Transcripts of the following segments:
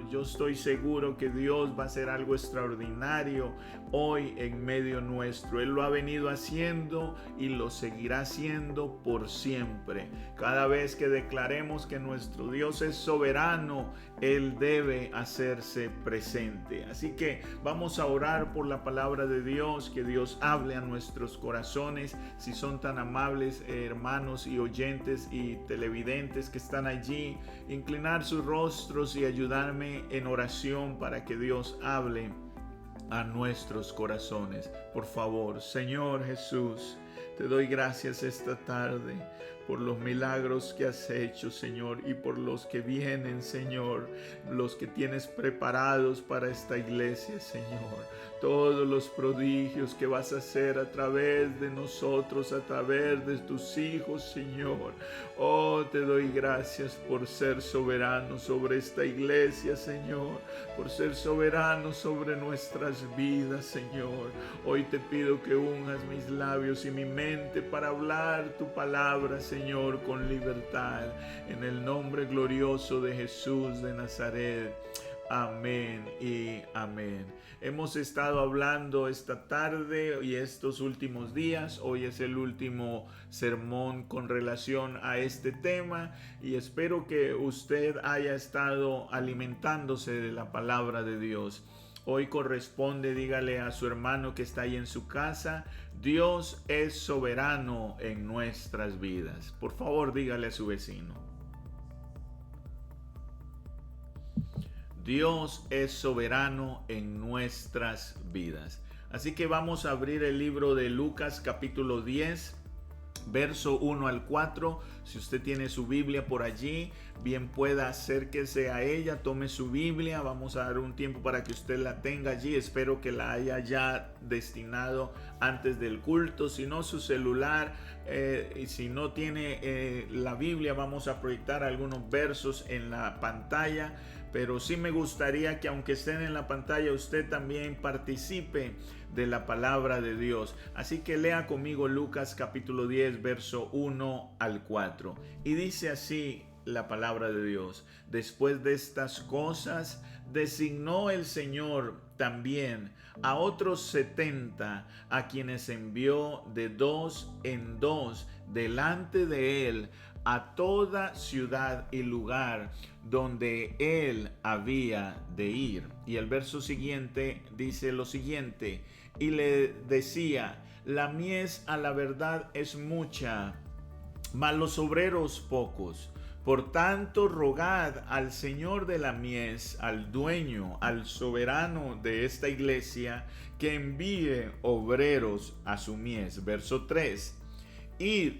Señor. Yo estoy seguro que Dios va a hacer algo extraordinario hoy en medio nuestro. Él lo ha venido haciendo y lo seguirá haciendo por siempre. Cada vez que declaremos que nuestro Dios es soberano, Él debe hacerse presente. Así que vamos a orar por la palabra de Dios, que Dios hable a nuestros corazones. Si son tan amables, hermanos y oyentes y televidentes que están allí, inclinar sus rostros y ayudarme en oración para que Dios hable a nuestros corazones. Por favor, Señor Jesús, te doy gracias esta tarde por los milagros que has hecho, Señor, y por los que vienen, Señor, los que tienes preparados para esta iglesia, Señor. Todos los prodigios que vas a hacer a través de nosotros, a través de tus hijos, Señor. Oh, te doy gracias por ser soberano sobre esta iglesia, Señor, por ser soberano sobre nuestras vidas, Señor. Hoy te pido que unjas mis labios y mi mente para hablar tu palabra, Señor, con libertad. En el nombre glorioso de Jesús de Nazaret. Amén y amén. Hemos estado hablando esta tarde y estos últimos días. Hoy es el último sermón con relación a este tema y espero que usted haya estado alimentándose de la palabra de Dios. Hoy corresponde, dígale a su hermano que está ahí en su casa, Dios es soberano en nuestras vidas. Por favor, dígale a su vecino. Dios es soberano en nuestras vidas. Así que vamos a abrir el libro de Lucas capítulo 10, verso 1 al 4. Si usted tiene su Biblia por allí, bien pueda acérquese a ella, tome su Biblia. Vamos a dar un tiempo para que usted la tenga allí. Espero que la haya ya destinado antes del culto. Si no, su celular, y si no tiene la Biblia, vamos a proyectar algunos versos en la pantalla. Pero sí me gustaría que, aunque estén en la pantalla, usted también participe de la palabra de Dios. Así que lea conmigo Lucas capítulo 10, verso 1 al 4. Y dice así la palabra de Dios: después de estas cosas, designó el Señor también a otros 70, a quienes envió de dos en dos delante de él a toda ciudad y lugar donde él había de ir. Y el verso siguiente dice lo siguiente: y le decía, la mies a la verdad es mucha, mas los obreros pocos. Por tanto, rogad al Señor de la mies, al dueño, al soberano de esta iglesia, que envíe obreros a su mies. Verso 3. Id,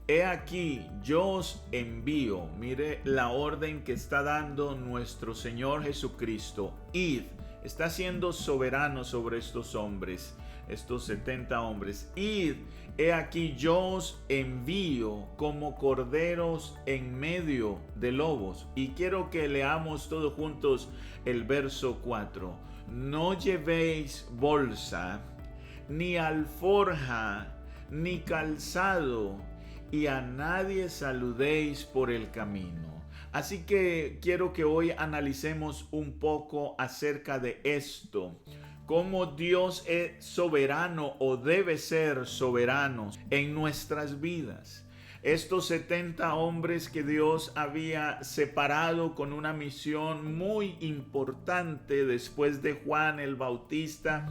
he aquí, yo os envío. Mire la orden que está dando nuestro Señor Jesucristo. Id, está siendo soberano sobre estos hombres, estos 70 hombres. Id, he aquí, yo os envío como corderos en medio de lobos. Y quiero que leamos todos juntos el verso 4. No llevéis bolsa, ni alforja, ni calzado, y a nadie saludéis por el camino. Así que quiero que hoy analicemos un poco acerca de esto. Cómo Dios es soberano o debe ser soberano en nuestras vidas. Estos 70 hombres que Dios había separado con una misión muy importante después de Juan el Bautista.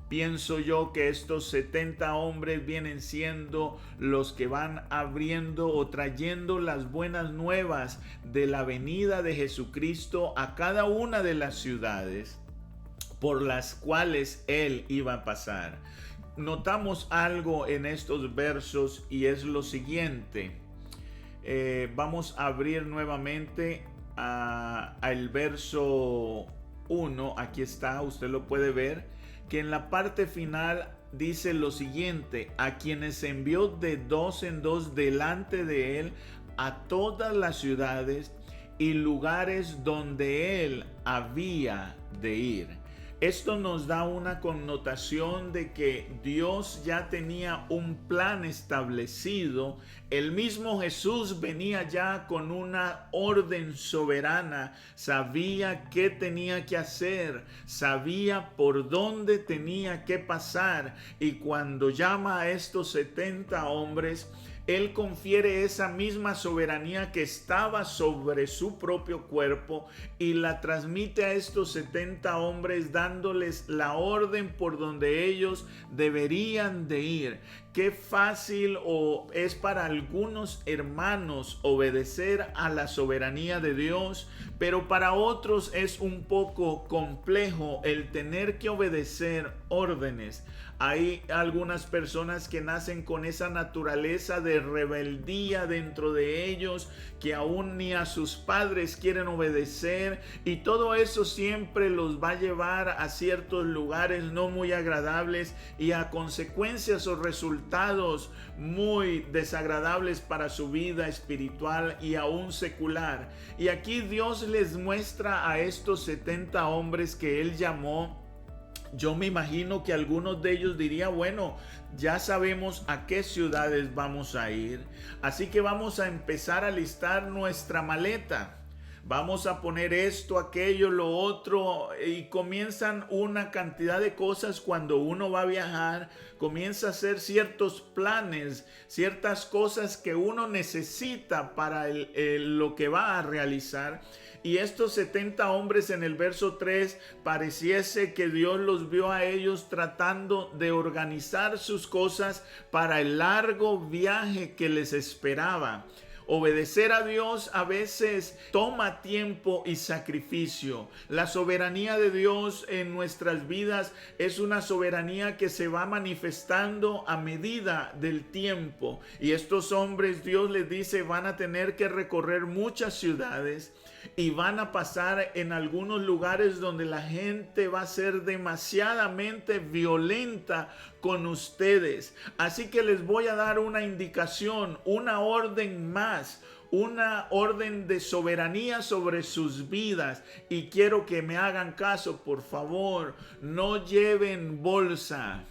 Pienso yo que estos 70 hombres vienen siendo los que van abriendo o trayendo las buenas nuevas de la venida de Jesucristo a cada una de las ciudades por las cuales él iba a pasar. Notamos algo en estos versos y es lo siguiente. Vamos a abrir nuevamente al verso 1. Aquí está, usted lo puede ver, que en la parte final dice lo siguiente: a quienes envió de dos en dos delante de él a todas las ciudades y lugares donde él había de ir. Esto nos da una connotación de que Dios ya tenía un plan establecido. El mismo Jesús venía ya con una orden soberana, sabía qué tenía que hacer, sabía por dónde tenía que pasar, y cuando llama a estos 70 hombres, Él confiere esa misma soberanía que estaba sobre su propio cuerpo y la transmite a estos 70 hombres, dándoles la orden por donde ellos deberían de ir. Qué fácil es para algunos hermanos obedecer a la soberanía de Dios, pero para otros es un poco complejo el tener que obedecer órdenes. Hay algunas personas que nacen con esa naturaleza de rebeldía dentro de ellos, que aún ni a sus padres quieren obedecer, y todo eso siempre los va a llevar a ciertos lugares no muy agradables y a consecuencias o resultados muy desagradables para su vida espiritual y aún secular. Y aquí Dios les muestra a estos 70 hombres que Él llamó. Yo me imagino que algunos de ellos dirían, bueno, ya sabemos a qué ciudades vamos a ir, así que vamos a empezar a listar nuestra maleta. Vamos a poner esto, aquello, lo otro, y comienzan una cantidad de cosas. Cuando uno va a viajar, comienza a hacer ciertos planes, ciertas cosas que uno necesita para lo que va a realizar. Y estos 70 hombres en el verso 3, pareciese que Dios los vio a ellos tratando de organizar sus cosas para el largo viaje que les esperaba. Obedecer a Dios a veces toma tiempo y sacrificio. La soberanía de Dios en nuestras vidas es una soberanía que se va manifestando a medida del tiempo. Y estos hombres, Dios les dice, van a tener que recorrer muchas ciudades y van a pasar en algunos lugares donde la gente va a ser demasiadamente violenta con ustedes. Así que les voy a dar una indicación, una orden más, una orden de soberanía sobre sus vidas, y quiero que me hagan caso, por favor. No lleven bolsa.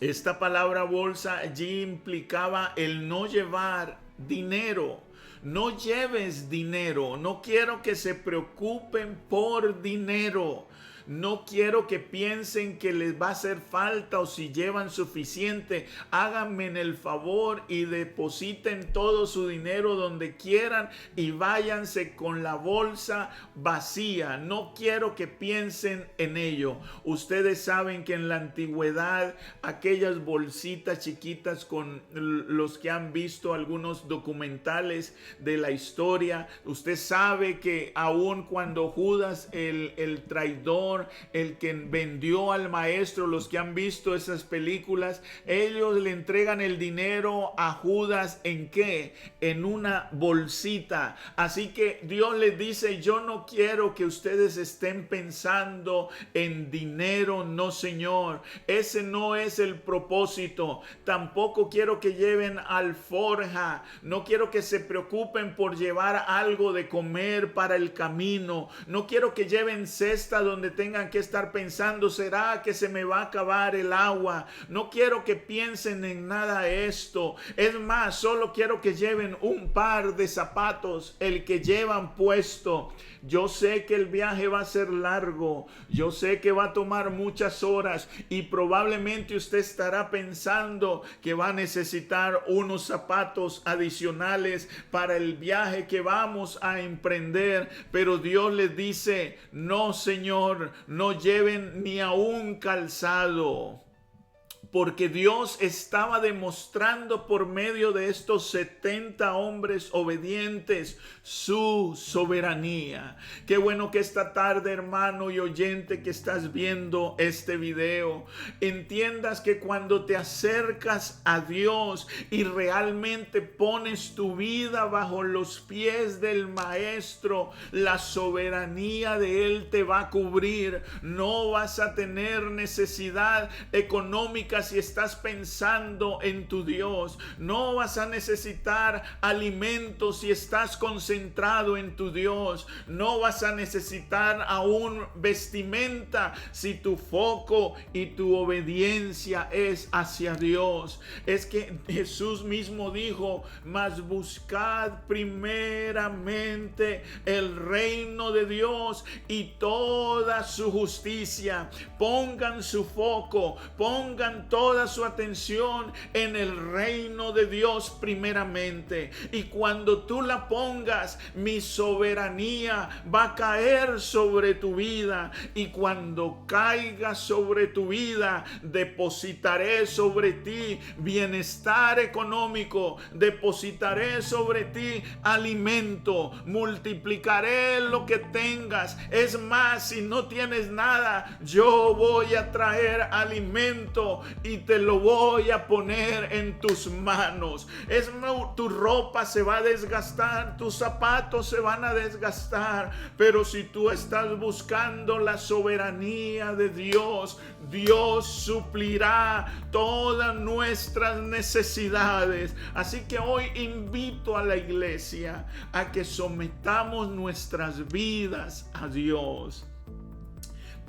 Esta palabra bolsa allí implicaba el no llevar dinero. No lleves dinero. No quiero que se preocupen por dinero. No quiero que piensen que les va a hacer falta o si llevan suficiente. Háganme el favor y depositen todo su dinero donde quieran y váyanse con la bolsa vacía. No quiero que piensen en ello. Ustedes saben que en la antigüedad aquellas bolsitas chiquitas, con los que han visto algunos documentales de la historia, usted sabe que aun cuando Judas, el traidor, el que vendió al maestro, los que han visto esas películas, ellos le entregan el dinero a Judas, ¿en qué? En una bolsita. Así que Dios les dice, yo no quiero que ustedes estén pensando en dinero, no señor, ese no es el propósito. Tampoco quiero que lleven alforja, no quiero que se preocupen por llevar algo de comer para el camino, no quiero que lleven cesta donde tengan que estar pensando, ¿será que se me va a acabar el agua? No quiero que piensen en nada de esto. Es más, solo quiero que lleven un par de zapatos, el que llevan puesto. Yo sé que el viaje va a ser largo, yo sé que va a tomar muchas horas y probablemente usted estará pensando que va a necesitar unos zapatos adicionales para el viaje que vamos a emprender, pero Dios les dice, no señor, no lleven ni a un calzado. Porque Dios estaba demostrando por medio de estos 70 hombres obedientes su soberanía. Qué bueno que esta tarde, hermano y oyente que estás viendo este video, entiendas que cuando te acercas a Dios y realmente pones tu vida bajo los pies del Maestro, la soberanía de Él te va a cubrir. No vas a tener necesidad económica pongas y estás pensando en tu Dios. No vas a necesitar alimentos si estás concentrado en tu Dios. No vas a necesitar aún vestimenta si tu foco y tu obediencia es hacia Dios. Es que Jesús mismo dijo: mas buscad primeramente el reino de Dios y toda su justicia. Pongan su foco, pongan toda su atención en el reino de Dios primeramente. Y cuando tú la pongas, mi soberanía va a caer sobre tu vida. Y cuando caiga sobre tu vida, depositaré sobre ti bienestar económico, depositaré sobre ti alimento, multiplicaré lo que tengas. Es más, si no tienes nada, yo voy a traer alimento y te lo voy a poner en tus manos. Tu ropa se va a desgastar, tus zapatos se van a desgastar, pero si tú estás buscando la soberanía de Dios, Dios suplirá todas nuestras necesidades. Así que hoy invito a la iglesia a que sometamos nuestras vidas a Dios.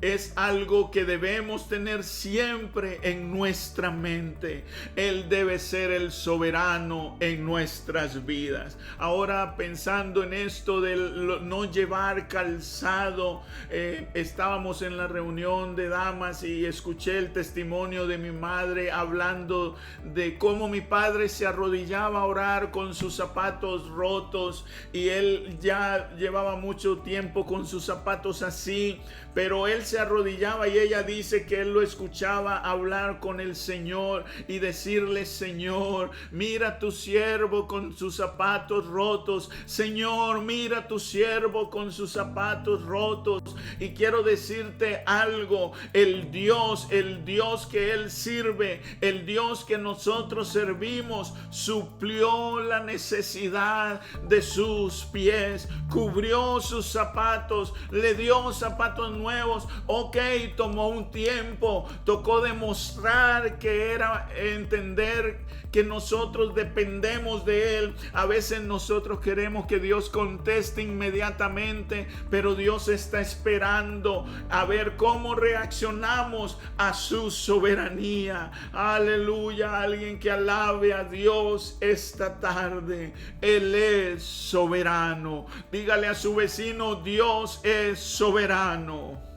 Es algo que debemos tener siempre en nuestra mente. Él debe ser el soberano en nuestras vidas. Ahora, pensando en esto de no llevar calzado, estábamos en la reunión de damas y escuché el testimonio de mi madre hablando de cómo mi padre se arrodillaba a orar con sus zapatos rotos, y él ya llevaba mucho tiempo con sus zapatos así, pero él se arrodillaba y ella dice que él lo escuchaba hablar con el Señor y decirle: Señor, mira tu siervo con sus zapatos rotos. Señor, mira tu siervo con sus zapatos rotos. Y quiero decirte algo: el Dios que él sirve, el Dios que nosotros servimos, suplió la necesidad de sus pies, cubrió sus zapatos, le dio zapatos nuevos. Ok, tomó un tiempo, tocó demostrar que era entender que nosotros dependemos de Él. A veces nosotros queremos que Dios conteste inmediatamente, pero Dios está esperando a ver cómo reaccionamos a su soberanía. Aleluya, alguien que alabe a Dios esta tarde. Él es soberano. Dígale a su vecino: Dios es soberano.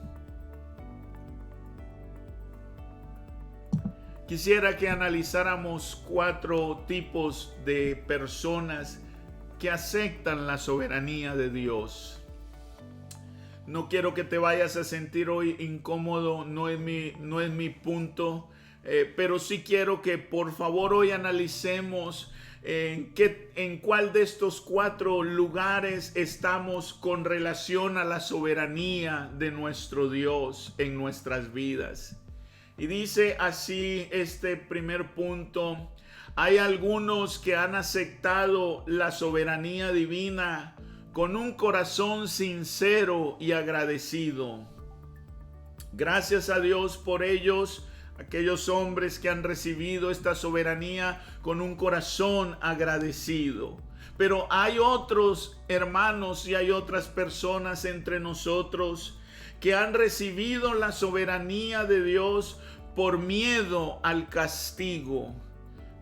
Quisiera que analizáramos 4 tipos de personas que aceptan la soberanía de Dios. No quiero que te vayas a sentir hoy incómodo, no es mi punto, pero sí quiero que por favor hoy analicemos en cuál de estos 4 lugares estamos con relación a la soberanía de nuestro Dios en nuestras vidas. Y dice así este primer punto: hay algunos que han aceptado la soberanía divina con un corazón sincero y agradecido. Gracias a Dios por ellos, aquellos hombres que han recibido esta soberanía con un corazón agradecido. Pero hay otros hermanos y hay otras personas entre nosotros que han recibido la soberanía de Dios por miedo al castigo,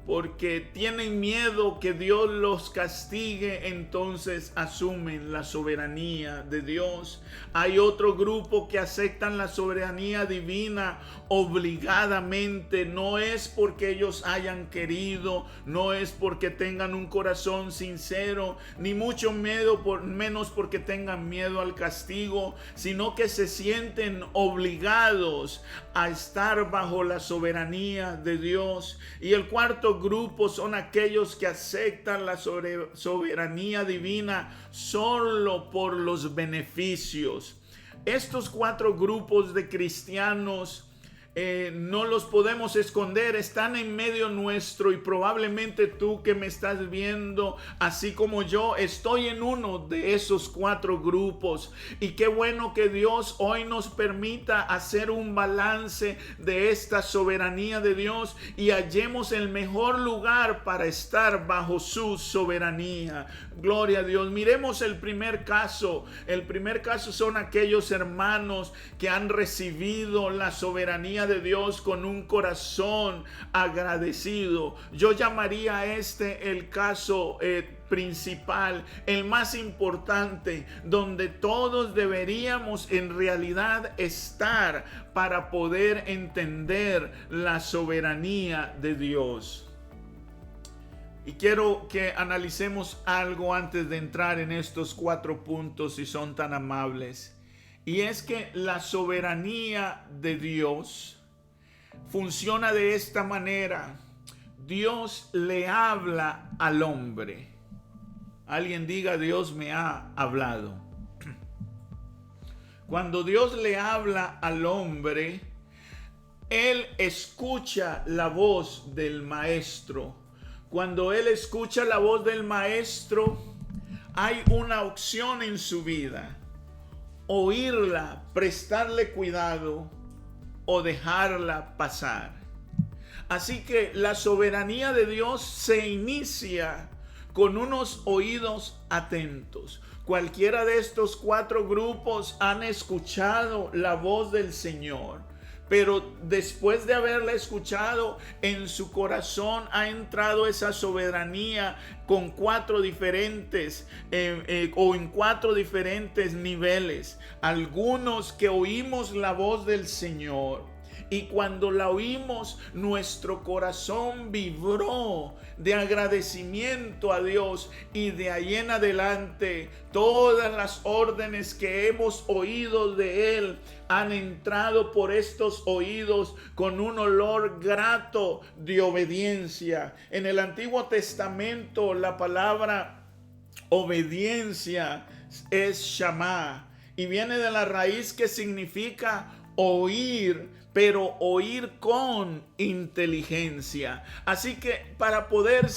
porque tienen miedo que Dios los castigue, entonces asumen la soberanía de Dios. Hay otro grupo que aceptan la soberanía divina obligadamente. No es porque ellos hayan querido, no es porque tengan un corazón sincero, ni mucho menos porque tengan miedo al castigo, sino que se sienten obligados a estar bajo la soberanía de Dios. Y el cuarto grupo son aquellos que aceptan la soberanía divina solo por los beneficios. Estos 4 grupos de cristianos no los podemos esconder, están en medio nuestro, y probablemente tú que me estás viendo, así como yo, estoy en uno de esos 4 grupos. Y qué bueno que Dios hoy nos permita hacer un balance de esta soberanía de Dios y hallemos el mejor lugar para estar bajo su soberanía. Gloria a Dios. Miremos el primer caso. El primer caso son aquellos hermanos que han recibido la soberanía de Dios con un corazón agradecido. Yo llamaría a este el caso principal, el más importante, donde todos deberíamos en realidad estar para poder entender la soberanía de Dios. Y quiero que analicemos algo antes de entrar en estos 4 puntos, si son tan amables. Y es que la soberanía de Dios funciona de esta manera. Dios le habla al hombre. Alguien diga: Dios me ha hablado. Cuando Dios le habla al hombre, Él escucha la voz del maestro. Cuando Él escucha la voz del maestro, hay una opción en su vida: oírla, prestarle cuidado o dejarla pasar. Así que la soberanía de Dios se inicia con unos oídos atentos. Cualquiera de estos 4 grupos han escuchado la voz del Señor, pero después de haberla escuchado, en su corazón ha entrado esa soberanía con 4 diferentes o en 4 diferentes niveles. Algunos que oímos la voz del Señor, y cuando la oímos, nuestro corazón vibró de agradecimiento a Dios, y de ahí en adelante todas las órdenes que hemos oído de Él han entrado por estos oídos con un olor grato de obediencia. En el Antiguo Testamento la palabra obediencia es Shama, y viene de la raíz que significa oír, pero oír con inteligencia. Así que para poder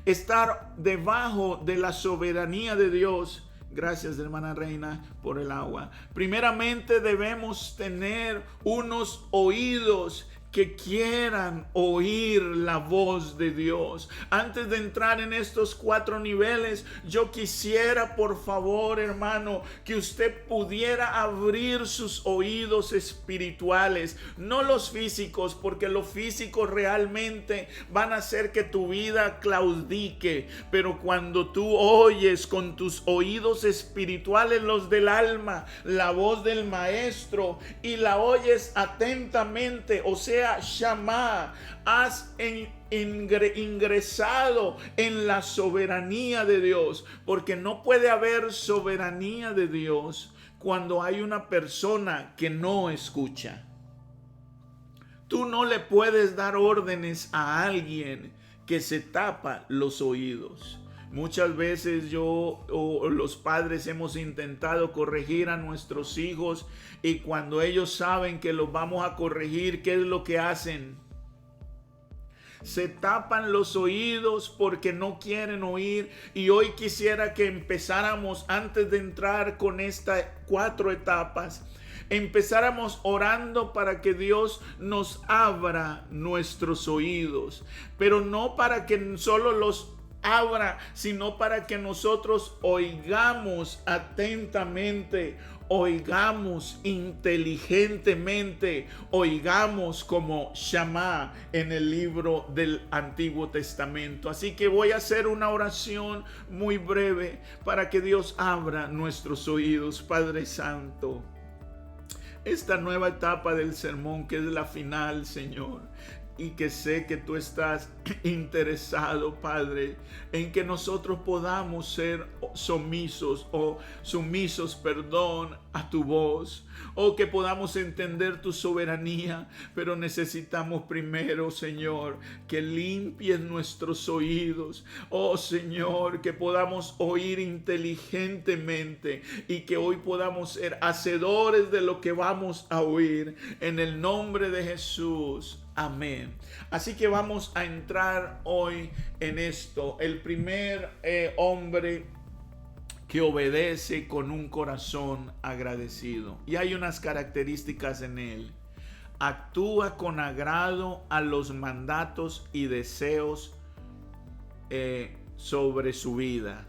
estar debajo de la soberanía de Dios, gracias hermana Reina por el agua, primeramente debemos tener unos oídos que quieran oír la voz de Dios. Antes de entrar en estos 4 niveles, yo quisiera, por favor, hermano, que usted pudiera abrir sus oídos espirituales, no los físicos, porque los físicos realmente van a hacer que tu vida claudique. Pero cuando tú oyes con tus oídos espirituales, los del alma, la voz del maestro, y la oyes atentamente, o sea, Shama, has ingresado en la soberanía de Dios, porque no puede haber soberanía de Dios cuando hay una persona que no escucha. Tú no le puedes dar órdenes a alguien que se tapa los oídos. Muchas veces yo o los padres hemos intentado corregir a nuestros hijos, y cuando ellos saben que los vamos a corregir, ¿qué es lo que hacen? Se tapan los oídos porque no quieren oír. Y hoy quisiera que empezáramos, antes de entrar con estas 4 etapas, empezáramos orando para que Dios nos abra nuestros oídos, pero no para que solo los abra, sino para que nosotros oigamos atentamente, oigamos inteligentemente, oigamos como Shama en el libro del Antiguo Testamento. Así que voy a hacer una oración muy breve para que Dios abra nuestros oídos. Padre Santo, esta nueva etapa del sermón, que es la final, Señor, y que sé que tú estás interesado, Padre, en que nosotros podamos ser sumisos a tu voz, o que podamos entender tu soberanía. Pero necesitamos primero, Señor, que limpies nuestros oídos, oh Señor, que podamos oír inteligentemente y que hoy podamos ser hacedores de lo que vamos a oír, en el nombre de Jesús. Amén. Así que vamos a entrar hoy en esto. El primer hombre que obedece con un corazón agradecido. Y hay unas características en él. Actúa con agrado a los mandatos y deseos sobre su vida.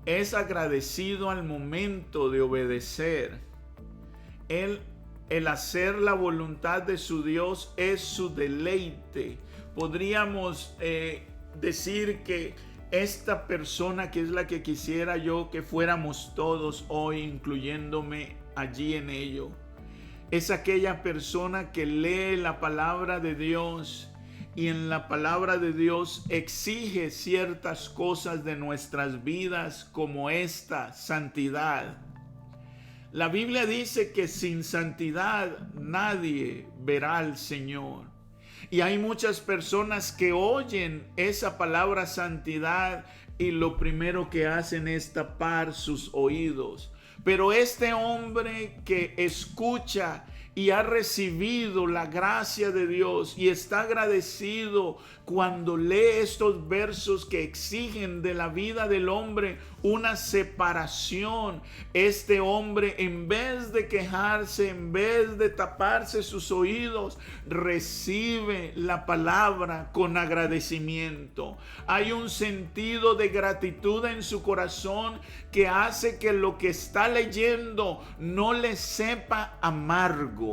Es agradecido al momento de obedecer. El hacer la voluntad de su Dios es su deleite. Podríamos decir que esta persona, que es la que quisiera yo que fuéramos todos hoy, incluyéndome allí en ello, es aquella persona que lee la palabra de Dios y en la palabra de Dios exige ciertas cosas de nuestras vidas, como esta santidad. La Biblia dice que sin santidad nadie verá al Señor. Y hay muchas personas que oyen esa palabra santidad y lo primero que hacen es tapar sus oídos. Pero este hombre que escucha y ha recibido la gracia de Dios y está agradecido cuando lee estos versos que exigen de la vida del hombre una separación, este hombre, en vez de quejarse, en vez de taparse sus oídos, recibe la palabra con agradecimiento. Hay un sentido de gratitud en su corazón que hace que lo que está leyendo no le sepa amargo.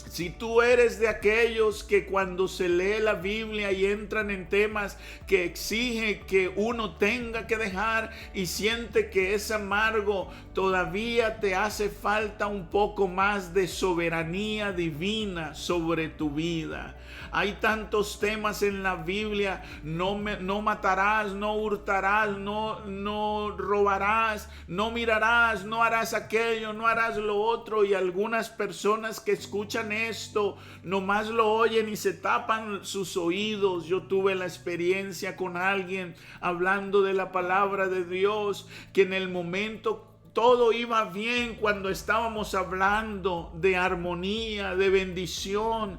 Si tú eres de aquellos que cuando se lee la Biblia y entran en temas que exige que uno tenga que dejar y siente que es amargo, todavía te hace falta un poco más de soberanía divina sobre tu vida. Hay tantos temas en la Biblia: no matarás, no hurtarás, no robarás, no mirarás, no harás aquello, no harás lo otro. Y algunas personas que escuchan esto nomás lo oyen y se tapan sus oídos. Yo tuve la experiencia con alguien hablando de la palabra de Dios, que en el momento todo iba bien, cuando estábamos hablando de armonía, de bendición,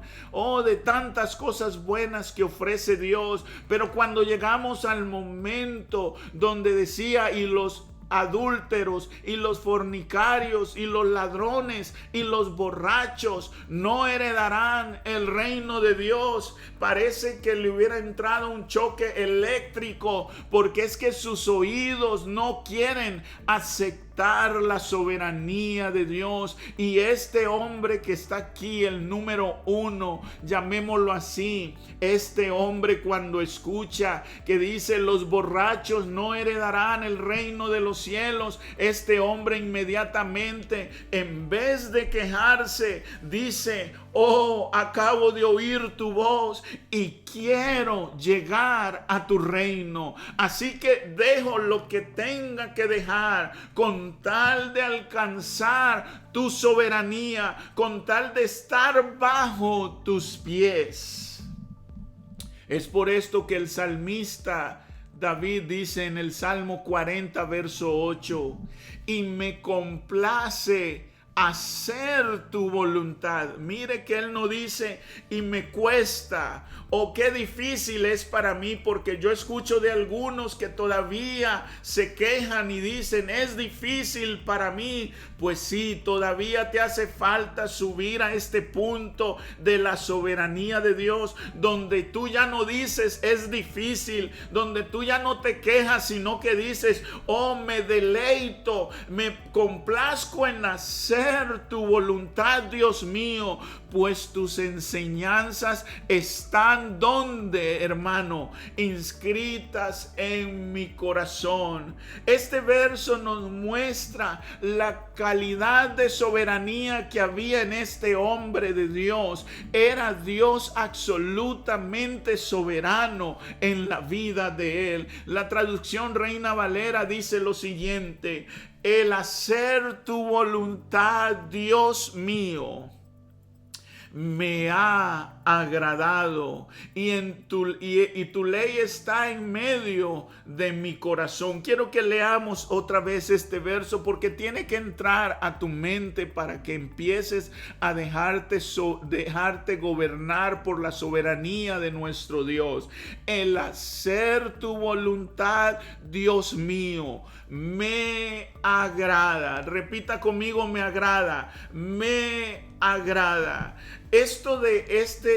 de tantas cosas buenas que ofrece Dios. Pero cuando llegamos al momento donde decía: y los adúlteros y los fornicarios y los ladrones y los borrachos no heredarán el reino de Dios, parece que le hubiera entrado un choque eléctrico, porque es que sus oídos no quieren aceptar la soberanía de Dios. Y este hombre que está aquí, el número 1, llamémoslo así, este hombre, cuando escucha que dice: los borrachos no heredarán el reino de los cielos, este hombre inmediatamente, en vez de quejarse, dice: acabo de oír tu voz y quiero llegar a tu reino, así que dejo lo que tenga que dejar con tal de alcanzar tu soberanía, con tal de estar bajo tus pies. Es por esto que el salmista David dice en el Salmo 40, verso 8: y me complace hacer tu voluntad. Mire que él no dice: y me cuesta, o qué difícil es para mí, porque yo escucho de algunos que todavía se quejan y dicen: es difícil para mí. Pues sí, todavía te hace falta subir a este punto de la soberanía de Dios, donde tú ya no dices es difícil, donde tú ya no te quejas, sino que dices: me deleito, me complazco en hacer hacer tu voluntad, Dios mío, pues tus enseñanzas están donde, hermano, inscritas en mi corazón. Este verso nos muestra la calidad de soberanía que había en este hombre de Dios. Era Dios absolutamente soberano en la vida de él. La traducción Reina Valera dice lo siguiente: el hacer tu voluntad, Dios mío, me ha agradado, y tu ley está en medio de mi corazón. Quiero que leamos otra vez este verso, porque tiene que entrar a tu mente para que empieces a dejarte gobernar por la soberanía de nuestro Dios. El hacer tu voluntad, Dios mío, me agrada. Repita conmigo: me agrada, me agrada. Esto de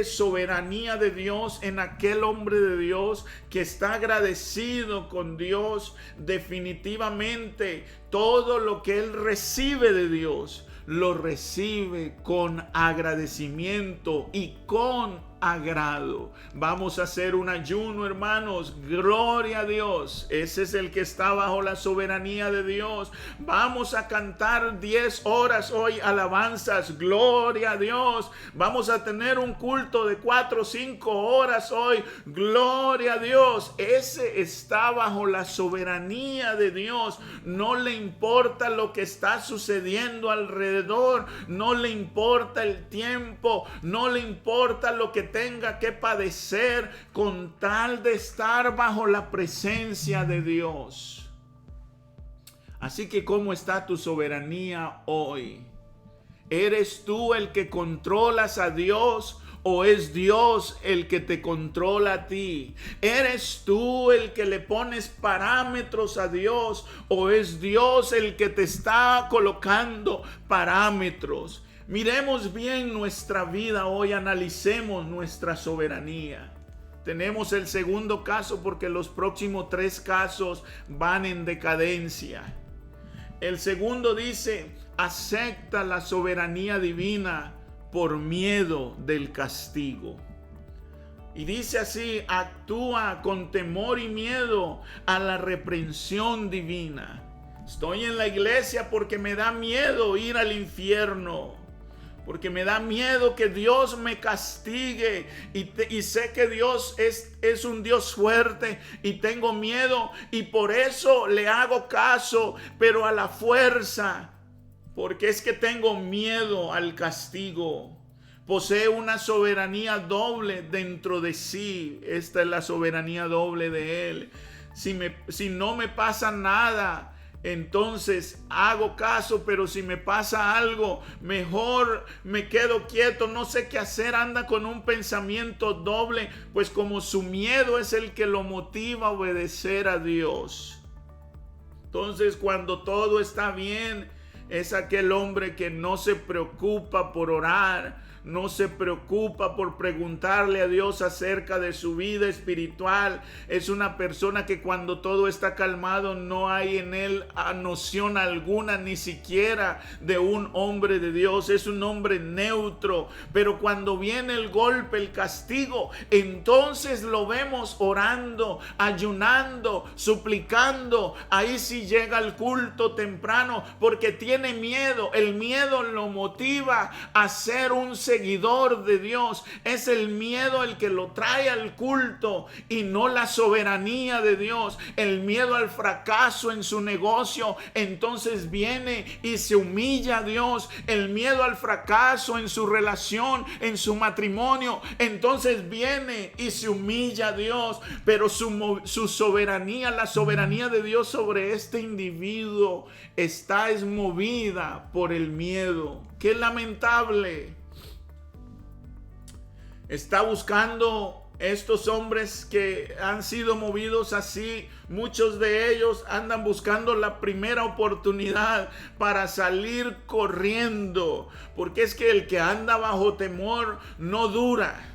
soberanía de Dios en aquel hombre de Dios que está agradecido con Dios, definitivamente todo lo que él recibe de Dios, lo recibe con agradecimiento y con agrado. Vamos a hacer un ayuno, hermanos. Gloria a Dios. Ese es el que está bajo la soberanía de Dios. Vamos a cantar 10 horas hoy alabanzas. Gloria a Dios. Vamos a tener un culto de 4 o 5 horas hoy. Gloria a Dios. Ese está bajo la soberanía de Dios. No le importa lo que está sucediendo alrededor. No le importa el tiempo. No le importa lo que tenga que padecer, con tal de estar bajo la presencia de Dios. Así que, ¿cómo está tu soberanía hoy? ¿Eres tú el que controlas a Dios o es Dios el que te controla a ti? ¿Eres tú el que le pones parámetros a Dios o es Dios el que te está colocando parámetros? Miremos bien nuestra vida hoy, analicemos nuestra soberanía. Tenemos el segundo caso, porque los próximos 3 casos van en decadencia. El segundo dice: acepta la soberanía divina por miedo del castigo. Y dice así: actúa con temor y miedo a la reprensión divina. Estoy en la iglesia porque me da miedo ir al infierno, porque me da miedo que Dios me castigue, y sé que Dios es un Dios fuerte, y tengo miedo, y por eso le hago caso, pero a la fuerza, porque es que tengo miedo al castigo. Posee una soberanía doble dentro de sí. Esta es la soberanía doble de él. Si no me pasa nada, entonces hago caso, pero si me pasa algo, mejor me quedo quieto, no sé qué hacer. Anda con un pensamiento doble, pues como su miedo es el que lo motiva a obedecer a Dios. Entonces, cuando todo está bien, es aquel hombre que no se preocupa por orar, no se preocupa por preguntarle a Dios acerca de su vida espiritual. Es una persona que cuando todo está calmado no hay en él noción alguna, ni siquiera de un hombre de Dios. Es un hombre neutro. Pero cuando viene el golpe, el castigo, entonces lo vemos orando, ayunando, suplicando. Ahí sí llega al culto temprano porque tiene miedo. El miedo lo motiva a ser un seguidor de Dios. Es el miedo el que lo trae al culto y no la soberanía de Dios. El miedo al fracaso en su negocio, entonces viene y se humilla a Dios. El miedo al fracaso en su relación, en su matrimonio, entonces viene y se humilla a Dios. Pero su soberanía, la soberanía de Dios sobre este individuo está movida por el miedo. Qué lamentable. Está buscando estos hombres que han sido movidos así. Muchos de ellos andan buscando la primera oportunidad para salir corriendo, porque es que el que anda bajo temor no dura.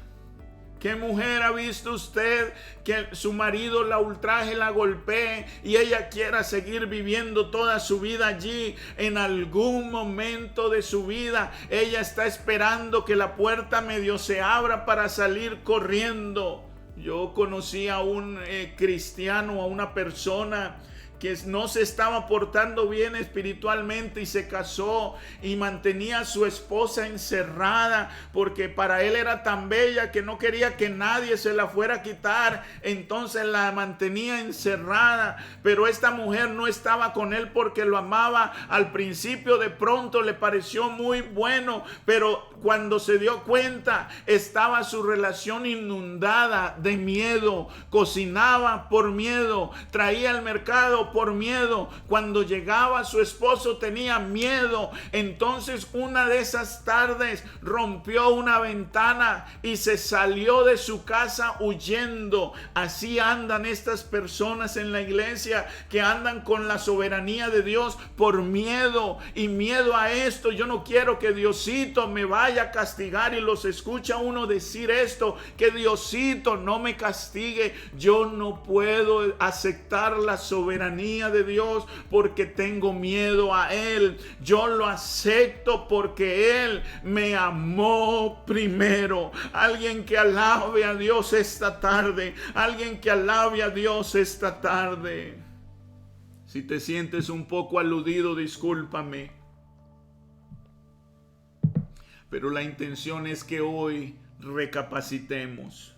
¿Qué mujer ha visto usted que su marido la ultraje, la golpee y ella quiera seguir viviendo toda su vida allí? En algún momento de su vida ella está esperando que la puerta medio se abra para salir corriendo. Yo conocí a un cristiano, a una persona que no se estaba portando bien espiritualmente y se casó y mantenía a su esposa encerrada porque para él era tan bella que no quería que nadie se la fuera a quitar. Entonces la mantenía encerrada, pero esta mujer no estaba con él porque lo amaba. Al principio de pronto le pareció muy bueno, pero cuando se dio cuenta estaba su relación inundada de miedo. Cocinaba por miedo, traía al mercado por miedo. Cuando llegaba su esposo tenía miedo. Entonces una de esas tardes rompió una ventana y se salió de su casa huyendo. Así andan estas personas en la iglesia, que andan con la soberanía de Dios por miedo. Y miedo a esto: yo no quiero que Diosito me vaya a castigar. Y los escucha uno decir esto: que Diosito no me castigue. Yo no puedo aceptar la soberanía de Dios porque tengo miedo a Él. Yo lo acepto porque Él me amó primero. Alguien que alabe a Dios esta tarde. Alguien que alabe a Dios esta tarde. Si te sientes un poco aludido, discúlpame. Pero la intención es que hoy recapacitemos.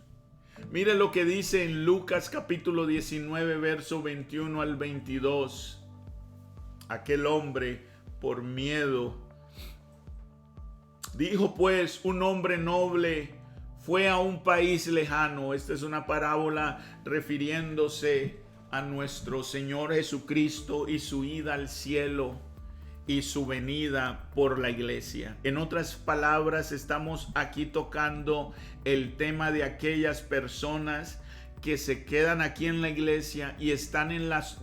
Mire lo que dice en Lucas capítulo 19, verso 21 al 22. Aquel hombre, por miedo, dijo pues: un hombre noble fue a un país lejano. Esta es una parábola refiriéndose a nuestro Señor Jesucristo y su ida al cielo y su venida por la iglesia. En otras palabras, estamos aquí tocando el tema de aquellas personas que se quedan aquí en la iglesia y están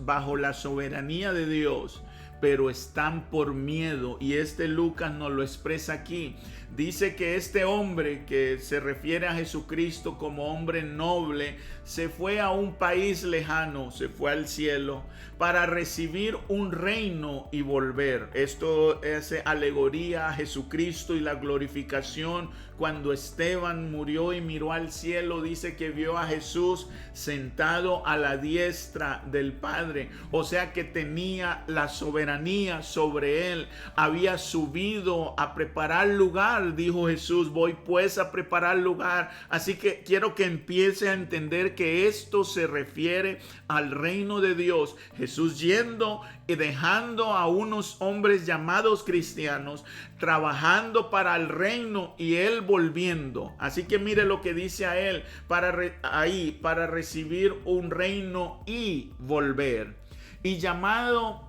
bajo la soberanía de Dios, pero están por miedo. Y Lucas nos lo expresa aquí. Dice que este hombre, que se refiere a Jesucristo como hombre noble, se fue a un país lejano, se fue al cielo para recibir un reino y volver. Esto hace alegoría a Jesucristo y la glorificación. Cuando Esteban murió y miró al cielo, dice que vio a Jesús sentado a la diestra del Padre. O sea que tenía la soberanía sobre él. Había subido a preparar lugar, dijo Jesús: voy pues a preparar lugar. Así que quiero que empiece a entender que esto se refiere al reino de Dios. Jesús yendo y dejando a unos hombres llamados cristianos, trabajando para el reino, y él volviendo. Así que mire lo que dice a él para recibir un reino y volver. Y llamando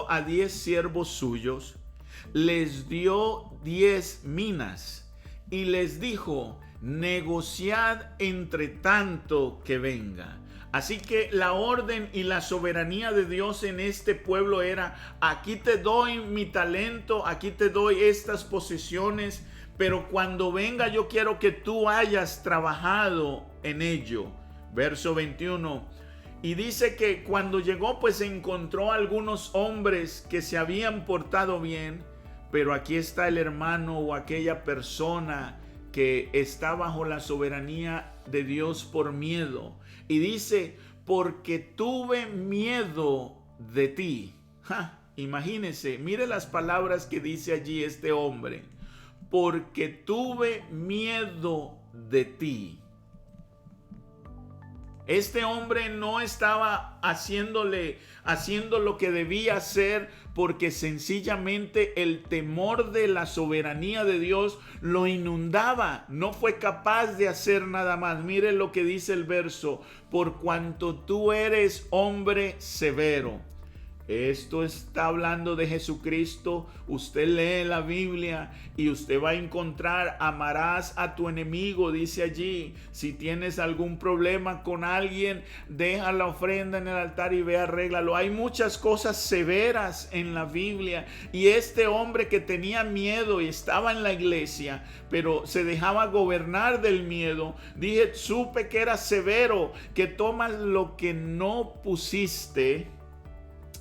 a 10 siervos suyos, les dio 10 minas y les dijo: negociad entre tanto que venga. Así que la orden y la soberanía de Dios en este pueblo era: aquí te doy mi talento, aquí te doy estas posesiones, pero cuando venga yo quiero que tú hayas trabajado en ello. Verso 21. Y dice que cuando llegó, pues encontró a algunos hombres que se habían portado bien, pero aquí está el hermano o aquella persona que está bajo la soberanía de Dios por miedo. Y dice: porque tuve miedo de ti. Imagínese, mire las palabras que dice allí este hombre: porque tuve miedo de ti. Este hombre no estaba haciendo lo que debía hacer porque sencillamente el temor de la soberanía de Dios lo inundaba. No fue capaz de hacer nada más. Mire lo que dice el verso: por cuanto tú eres hombre severo. Esto está hablando de Jesucristo. Usted lee la Biblia y usted va a encontrar: amarás a tu enemigo, dice allí. Si tienes algún problema con alguien, deja la ofrenda en el altar y ve, arréglalo. Hay muchas cosas severas en la Biblia. Y este hombre que tenía miedo y estaba en la iglesia, pero se dejaba gobernar del miedo, supe que era severo, que tomas lo que no pusiste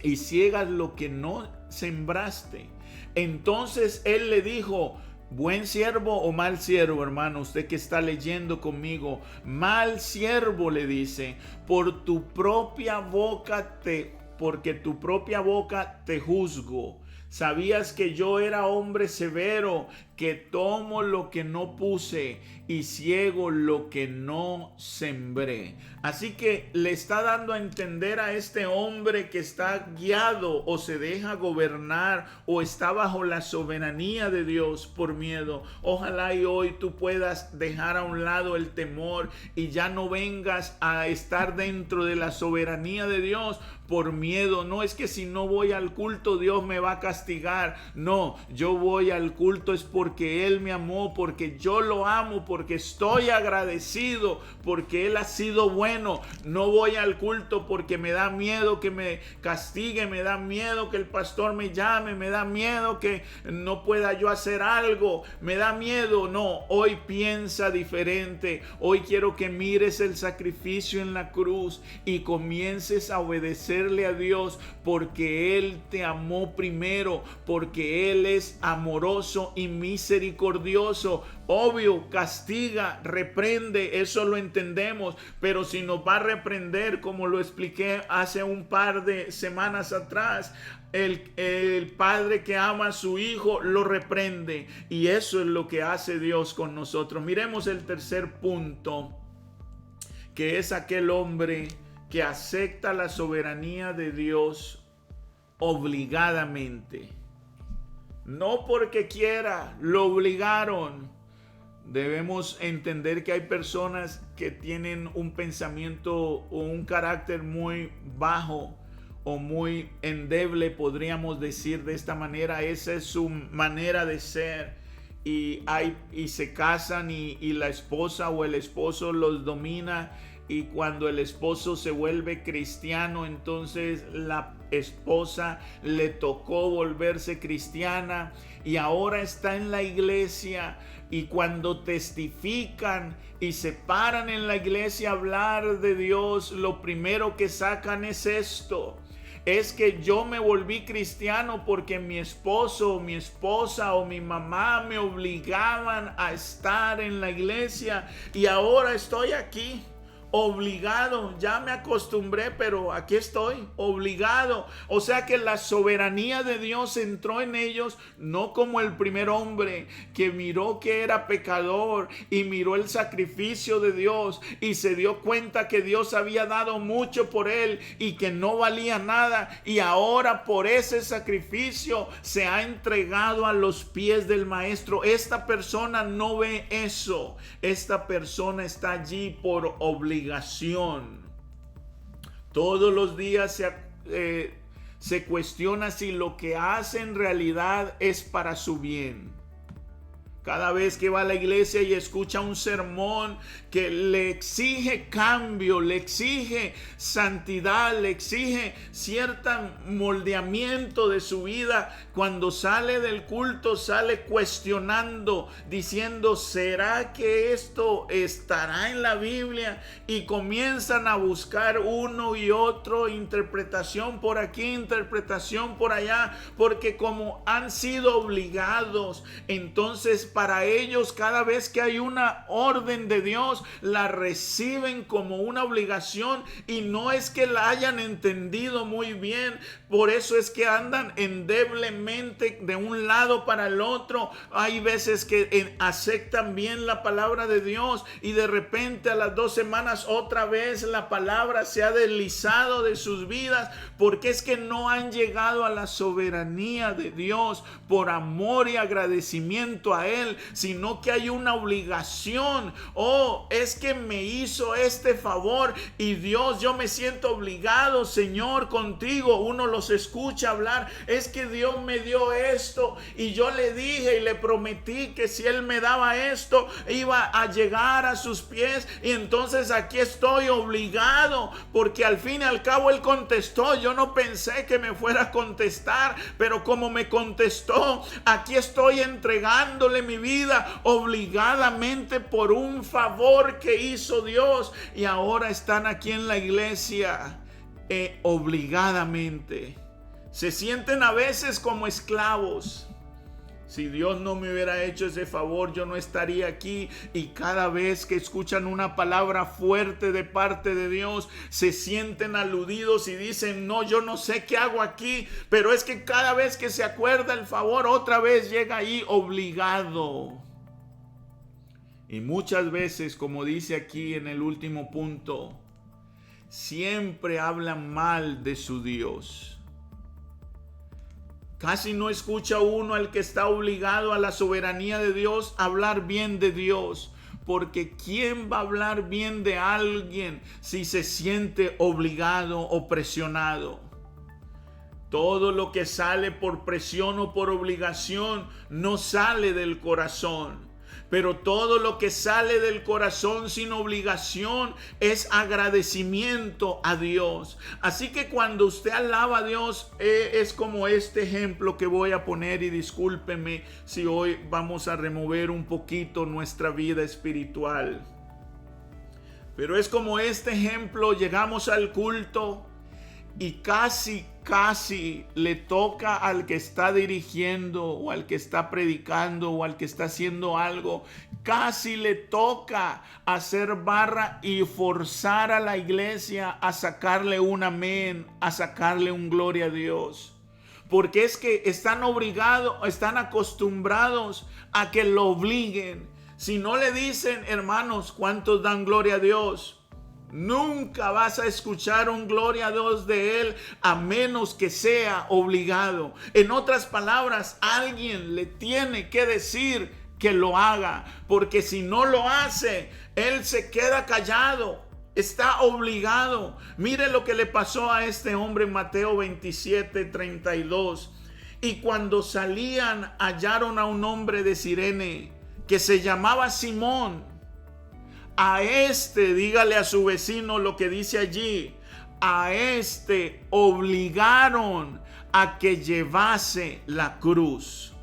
y ciegas lo que no sembraste. Entonces él le dijo: buen siervo o mal siervo, hermano, usted que está leyendo conmigo, mal siervo, le dice, porque tu propia boca te juzgo. Sabías que yo era hombre severo, que tomo lo que no puse y ciego lo que no sembré. Así que le está dando a entender a este hombre que está guiado o se deja gobernar o está bajo la soberanía de Dios por miedo. Ojalá y hoy tú puedas dejar a un lado el temor y ya no vengas a estar dentro de la soberanía de Dios por miedo. No es que si no voy al culto Dios me va a castigar. No, yo voy al culto es porque Él me amó, porque yo lo amo, porque estoy agradecido, porque Él ha sido bueno. No voy al culto porque me da miedo que me castigue, me da miedo que el pastor me llame, me da miedo que no pueda yo hacer algo, me da miedo. No, hoy piensa diferente. Hoy quiero que mires el sacrificio en la cruz y comiences a obedecerle a Dios, porque Él te amó primero, porque Él es amoroso y misericordioso. Obvio, castiga, reprende, eso lo entendemos, pero si nos va a reprender, como lo expliqué hace un par de semanas atrás, el padre que ama a su hijo lo reprende, y eso es lo que hace Dios con nosotros. Miremos el tercer punto, que es aquel hombre que acepta la soberanía de Dios obligadamente. No porque quiera, lo obligaron. Debemos entender que hay personas que tienen un pensamiento o un carácter muy bajo o muy endeble, podríamos decir de esta manera. Esa es su manera de ser. Y se casan y la esposa o el esposo los domina. Y cuando el esposo se vuelve cristiano, entonces la esposa le tocó volverse cristiana y ahora está en la iglesia. Y cuando testifican y se paran en la iglesia a hablar de Dios, lo primero que sacan es esto: es que yo me volví cristiano porque mi esposo o mi esposa o mi mamá me obligaban a estar en la iglesia y ahora estoy aquí. Obligado, ya me acostumbré, pero aquí estoy, obligado. O sea que la soberanía de Dios entró en ellos, no como el primer hombre que miró que era pecador y miró el sacrificio de Dios y se dio cuenta que Dios había dado mucho por él y que no valía nada, y ahora por ese sacrificio se ha entregado a los pies del maestro. Esta persona no ve eso. Esta persona está allí por obligación. Todos los días se cuestiona si lo que hace en realidad es para su bien. Cada vez que va a la iglesia y escucha un sermón que le exige cambio, le exige santidad, le exige cierto moldeamiento de su vida, cuando sale del culto sale cuestionando, diciendo: ¿será que esto estará en la Biblia? Y comienzan a buscar uno y otro, interpretación por aquí, interpretación por allá, porque como han sido obligados, entonces para ellos cada vez que hay una orden de Dios la reciben como una obligación, y no es que la hayan entendido muy bien. Por eso es que andan endeblemente de un lado para el otro. Hay veces que aceptan bien la palabra de Dios y de repente a las 2 semanas otra vez la palabra se ha deslizado de sus vidas, porque es que no han llegado a la soberanía de Dios por amor y agradecimiento a Él. Él, sino que hay una obligación. Oh, es que me hizo este favor y Dios, yo me siento obligado, Señor, contigo. Uno los escucha hablar, es que Dios me dio esto y yo le dije y le prometí que si Él me daba esto, iba a llegar a sus pies, y entonces aquí estoy obligado, porque al fin y al cabo Él contestó. Yo no pensé que me fuera a contestar, pero como me contestó, aquí estoy entregándole mi vida obligadamente por un favor que hizo Dios, y ahora están aquí en la iglesia obligadamente. Se sienten a veces como esclavos. Si Dios no me hubiera hecho ese favor, yo no estaría aquí. Y cada vez que escuchan una palabra fuerte de parte de Dios, se sienten aludidos y dicen, no, yo no sé qué hago aquí. Pero es que cada vez que se acuerda el favor, otra vez llega ahí obligado. Y muchas veces, como dice aquí en el último punto, siempre hablan mal de su Dios. Casi no escucha uno al que está obligado a la soberanía de Dios hablar bien de Dios. Porque ¿quién va a hablar bien de alguien si se siente obligado o presionado? Todo lo que sale por presión o por obligación no sale del corazón. Pero todo lo que sale del corazón sin obligación es agradecimiento a Dios. Así que cuando usted alaba a Dios, es como este ejemplo que voy a poner, y discúlpeme si hoy vamos a remover un poquito nuestra vida espiritual. Pero es como este ejemplo: llegamos al culto y casi le toca al que está dirigiendo o al que está predicando o al que está haciendo algo, casi le toca hacer barra y forzar a la iglesia a sacarle un amén, a sacarle un gloria a Dios. Porque es que están obligados, están acostumbrados a que lo obliguen. Si no le dicen, hermanos, ¿cuántos dan gloria a Dios? Nunca vas a escuchar un gloria a Dios de Él a menos que sea obligado. En otras palabras, alguien le tiene que decir que lo haga, porque si no lo hace, Él se queda callado. Está obligado. Mire lo que le pasó a este hombre en Mateo 27:32. Y cuando salían, hallaron a un hombre de Cirene que se llamaba Simón. A este, dígale a su vecino lo que dice allí, a este obligaron a que llevase la cruz.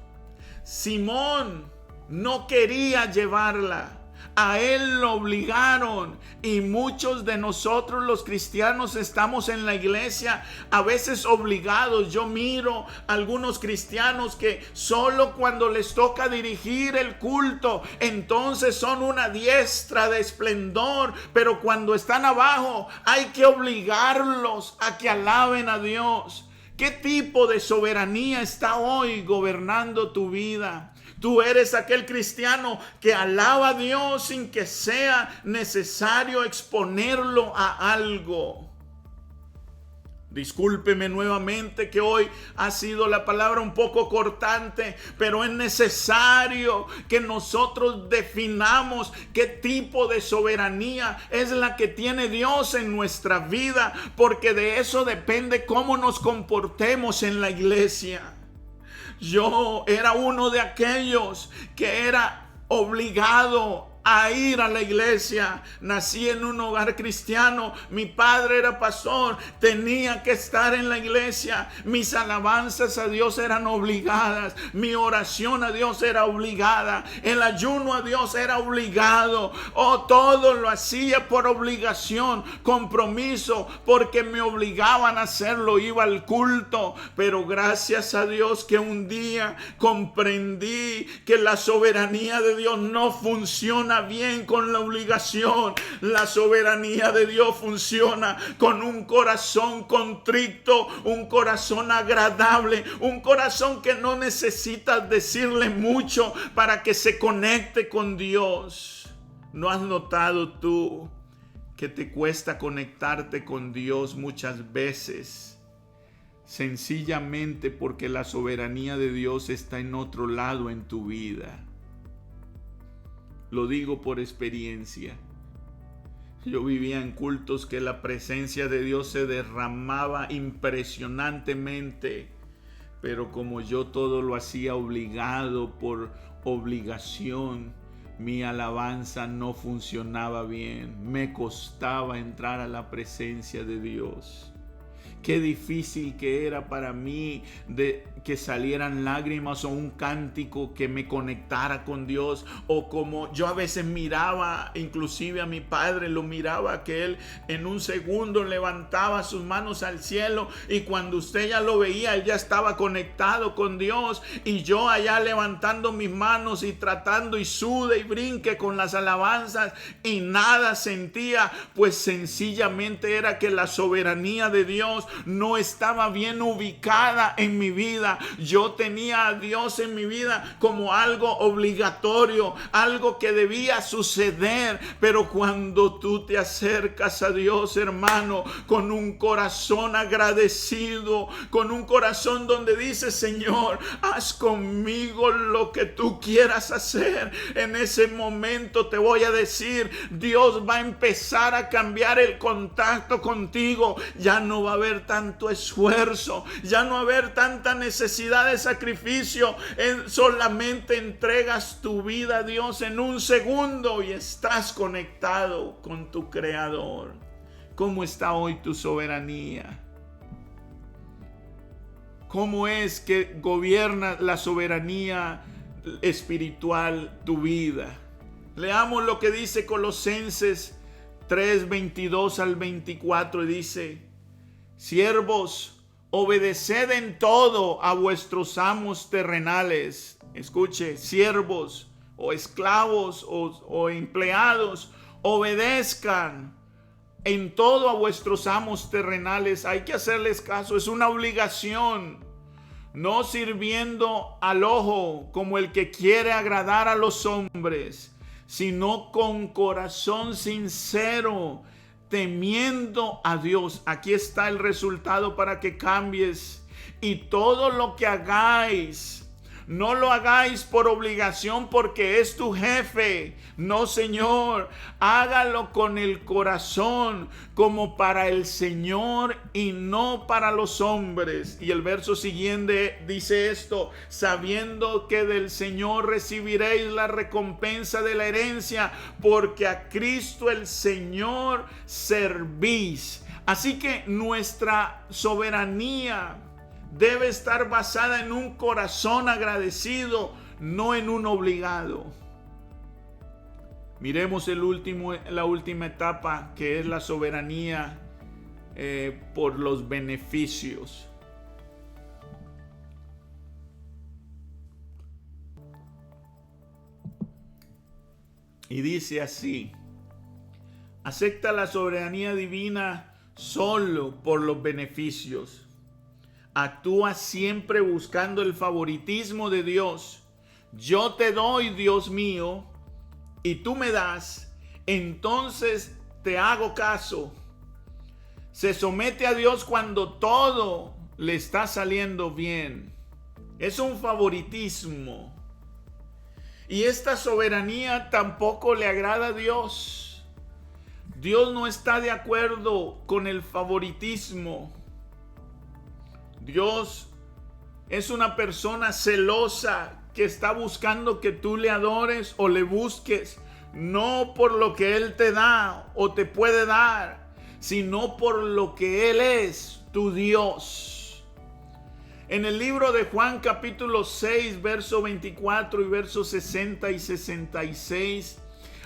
Simón no quería llevarla. A él lo obligaron, y muchos de nosotros los cristianos estamos en la iglesia a veces obligados. Yo miro a algunos cristianos que solo cuando les toca dirigir el culto, entonces son una diestra de esplendor, pero cuando están abajo hay que obligarlos a que alaben a Dios. ¿Qué tipo de soberanía está hoy gobernando tu vida? Tú eres aquel cristiano que alaba a Dios sin que sea necesario exponerlo a algo. Discúlpeme nuevamente que hoy ha sido la palabra un poco cortante, pero es necesario que nosotros definamos qué tipo de soberanía es la que tiene Dios en nuestra vida, porque de eso depende cómo nos comportemos en la iglesia. Yo era uno de aquellos que era obligado a ir a la iglesia. Nací en un hogar cristiano, mi padre era pastor, tenía que estar en la iglesia. Mis alabanzas a Dios eran obligadas, mi oración a Dios era obligada, el ayuno a Dios era obligado. Todo lo hacía por obligación, compromiso, porque me obligaban a hacerlo. Iba al culto, pero gracias a Dios que un día comprendí que la soberanía de Dios no funciona bien con la obligación. La soberanía de Dios funciona con un corazón contrito, un corazón agradable, un corazón que no necesitas decirle mucho para que se conecte con Dios. ¿No has notado tú que te cuesta conectarte con Dios muchas veces? Sencillamente porque la soberanía de Dios está en otro lado en tu vida. lo digo por experiencia. Yo vivía en cultos que la presencia de Dios se derramaba impresionantemente, pero como yo todo lo hacía obligado, por obligación, mi alabanza no funcionaba bien. Me costaba entrar a la presencia de Dios. Qué difícil que era para mí de que salieran lágrimas o un cántico que me conectara con Dios, o como yo a veces miraba, inclusive a mi padre lo miraba, que él en un segundo levantaba sus manos al cielo, y cuando usted ya lo veía, él ya estaba conectado con Dios, y yo allá levantando mis manos y tratando y sude y brinque con las alabanzas y nada sentía. Pues sencillamente era que la soberanía de Dios no estaba bien ubicada en mi vida. Yo tenía a Dios en mi vida como algo obligatorio, algo que debía suceder. Pero cuando tú te acercas a Dios, hermano, con un corazón agradecido, con un corazón donde dices: Señor, haz conmigo lo que tú quieras hacer, en ese momento te voy a decir, Dios va a empezar a cambiar el contacto contigo. Ya no va a haber tanto esfuerzo, ya no va a haber tanta necesidad de sacrificio. Solamente entregas tu vida a Dios en un segundo y estás conectado con tu Creador. ¿Cómo está hoy tu soberanía? ¿Cómo es que gobierna la soberanía espiritual tu vida? Leamos lo que dice Colosenses 3:22 al 24, y dice: siervos, obedeced en todo a vuestros amos terrenales. Escuche, siervos o esclavos o empleados, obedezcan en todo a vuestros amos terrenales. Hay que hacerles caso, es una obligación. No sirviendo al ojo como el que quiere agradar a los hombres, sino con corazón sincero, temiendo a Dios. Aquí está el resultado para que cambies. Y todo lo que hagáis, no lo hagáis por obligación porque es tu jefe. No, Señor, hágalo con el corazón, como para el Señor y no para los hombres. Y el verso siguiente dice esto: sabiendo que del Señor recibiréis la recompensa de la herencia, porque a Cristo el Señor servís. Así que nuestra soberanía debe estar basada en un corazón agradecido, no en un obligado. Miremos la última etapa, que es la soberanía por los beneficios. Y dice así: acepta la soberanía divina solo por los beneficios. Actúa siempre buscando el favoritismo de Dios. Yo te doy, Dios mío, y tú me das, entonces te hago caso. Se somete a Dios cuando todo le está saliendo bien. Es un favoritismo. Y esta soberanía tampoco le agrada a Dios. Dios no está de acuerdo con el favoritismo. Dios es una persona celosa que está buscando que tú le adores o le busques, no por lo que Él te da o te puede dar, sino por lo que Él es, tu Dios. En el libro de Juan capítulo 6, verso 24 y versos 60 y 66,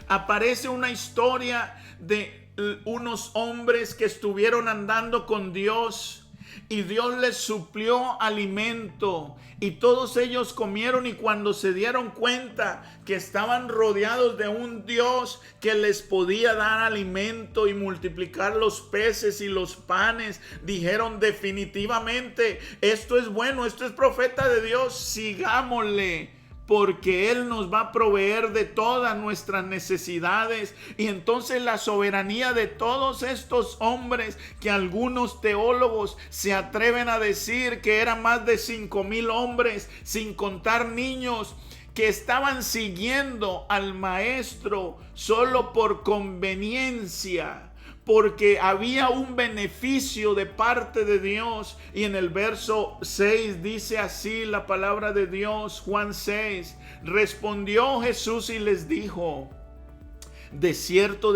aparece una historia de unos hombres que estuvieron andando con Dios. Y Dios les suplió alimento y todos ellos comieron, y cuando se dieron cuenta que estaban rodeados de un Dios que les podía dar alimento y multiplicar los peces y los panes, dijeron: definitivamente esto es bueno, esto es profeta de Dios, sigámosle, porque Él nos va a proveer de todas nuestras necesidades. Y entonces la soberanía de todos estos hombres, que algunos teólogos se atreven a decir que eran más de 5,000 hombres, sin contar niños, que estaban siguiendo al maestro solo por conveniencia, porque había un beneficio de parte de Dios. Y en el verso 6 dice así la palabra de Dios, Juan 6, respondió Jesús y les dijo: de cierto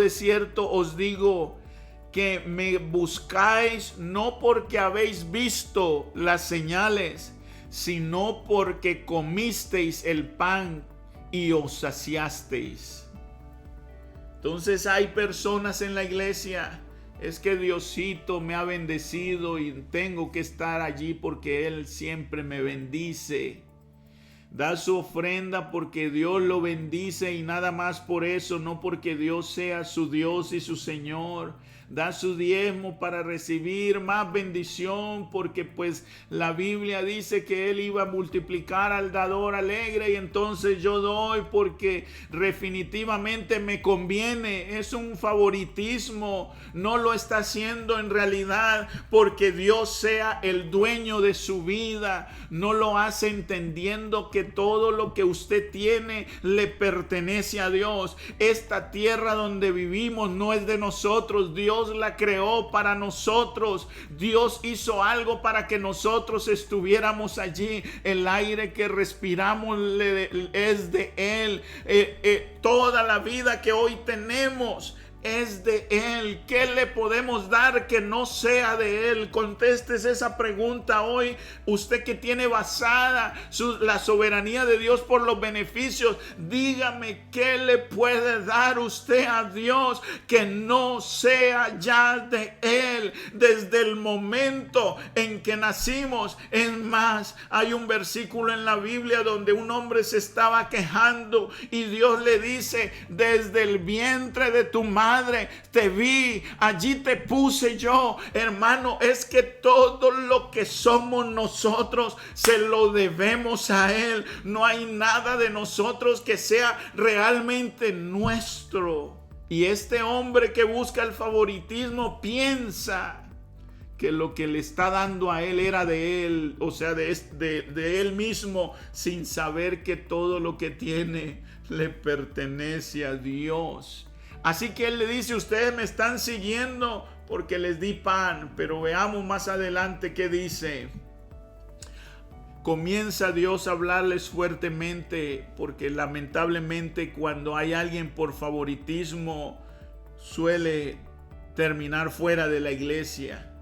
os digo, que me buscáis no porque habéis visto las señales, sino porque comisteis el pan y os saciasteis. Entonces hay personas en la iglesia: es que Diosito me ha bendecido y tengo que estar allí porque Él siempre me bendice. Da su ofrenda porque Dios lo bendice y nada más por eso, no porque Dios sea su Dios y su Señor. Da su diezmo para recibir más bendición, porque pues la Biblia dice que Él iba a multiplicar al dador alegre, y entonces yo doy porque definitivamente me conviene. Es un favoritismo, no lo está haciendo en realidad porque Dios sea el dueño de su vida. No lo hace entendiendo que todo lo que usted tiene le pertenece a Dios. Esta tierra donde vivimos no es de nosotros, Dios la creó para nosotros. Dios hizo algo para que nosotros estuviéramos allí. El aire que respiramos es de Él. Toda la vida que hoy tenemos es de Él. ¿Qué le podemos dar que no sea de Él? Contestes esa pregunta hoy. Usted que tiene basada la soberanía de Dios por los beneficios, dígame, ¿qué le puede dar usted a Dios que no sea ya de Él? Desde el momento en que nacimos. Es más, hay un versículo en la Biblia donde un hombre se estaba quejando y Dios le dice: desde el vientre de tu madre te vi, allí te puse yo. Hermano, es que todo lo que somos nosotros se lo debemos a Él. No hay nada de nosotros que sea realmente nuestro. Y este hombre que busca el favoritismo piensa que lo que le está dando a él era de él, o sea, de él mismo, sin saber que todo lo que tiene le pertenece a Dios. Así que él le dice: ustedes me están siguiendo porque les di pan. Pero veamos más adelante qué dice. Comienza Dios a hablarles fuertemente, porque lamentablemente cuando hay alguien por favoritismo suele terminar fuera de la iglesia,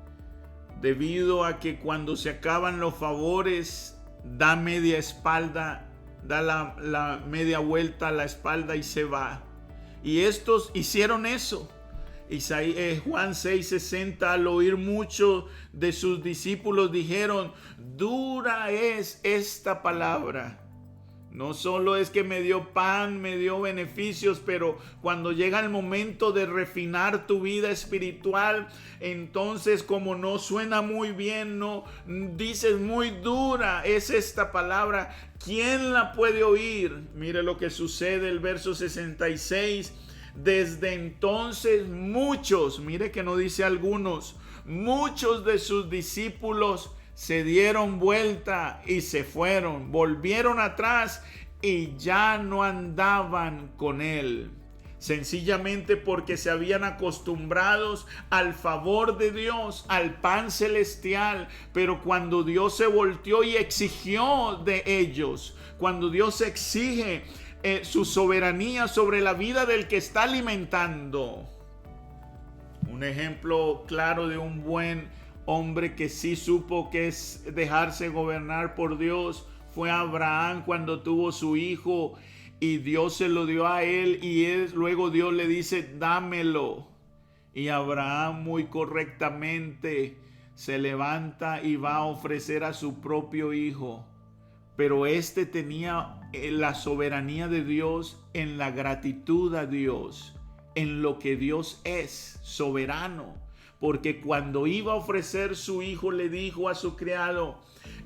debido a que cuando se acaban los favores da media espalda, da la media vuelta a la espalda y se va. Y estos hicieron eso. Juan 6:60, al oír muchos de sus discípulos, dijeron: dura es esta palabra. No solo es que me dio pan, me dio beneficios, pero cuando llega el momento de refinar tu vida espiritual, entonces como no suena muy bien, no dices: muy dura es esta palabra, ¿quién la puede oír? Mire lo que sucede, el verso 66. Desde entonces muchos, mire que no dice algunos, muchos de sus discípulos se dieron vuelta y se fueron, volvieron atrás y ya no andaban con Él. Sencillamente porque se habían acostumbrados al favor de Dios, al pan celestial. Pero cuando Dios se volteó y exigió de ellos, cuando Dios exige su soberanía sobre la vida del que está alimentando. Un ejemplo claro de un buen hombre que sí supo que es dejarse gobernar por Dios fue Abraham, cuando tuvo su hijo y Dios se lo dio a él, y luego Dios le dice: dámelo. Y Abraham muy correctamente se levanta y va a ofrecer a su propio hijo. Pero este tenía la soberanía de Dios en la gratitud a Dios, en lo que Dios es, soberano. Porque cuando iba a ofrecer su hijo, le dijo a su criado: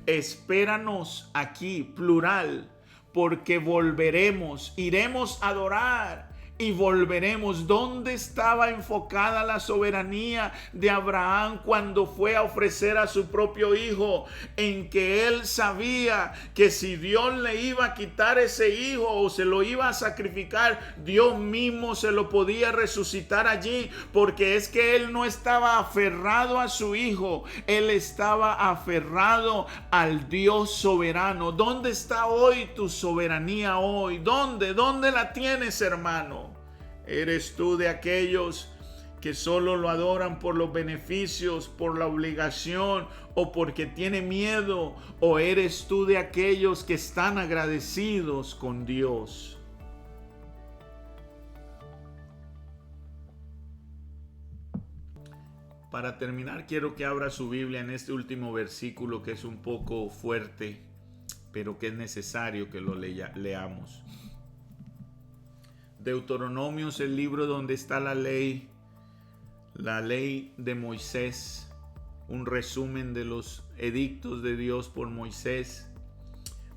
espéranos aquí, plural, porque volveremos, iremos a adorar y volveremos. ¿Dónde estaba enfocada la soberanía de Abraham cuando fue a ofrecer a su propio hijo? En que él sabía que si Dios le iba a quitar ese hijo o se lo iba a sacrificar, Dios mismo se lo podía resucitar allí, porque es que él no estaba aferrado a su hijo, él estaba aferrado al Dios soberano. ¿Dónde está hoy tu soberanía hoy? ¿Dónde la tienes, hermano? ¿Eres tú de aquellos que solo lo adoran por los beneficios, por la obligación o porque tiene miedo? ¿O eres tú de aquellos que están agradecidos con Dios? Para terminar, quiero que abra su Biblia en este último versículo que es un poco fuerte, pero que es necesario que lo leamos. Deuteronomio es el libro donde está la ley de Moisés, un resumen de los edictos de Dios por Moisés.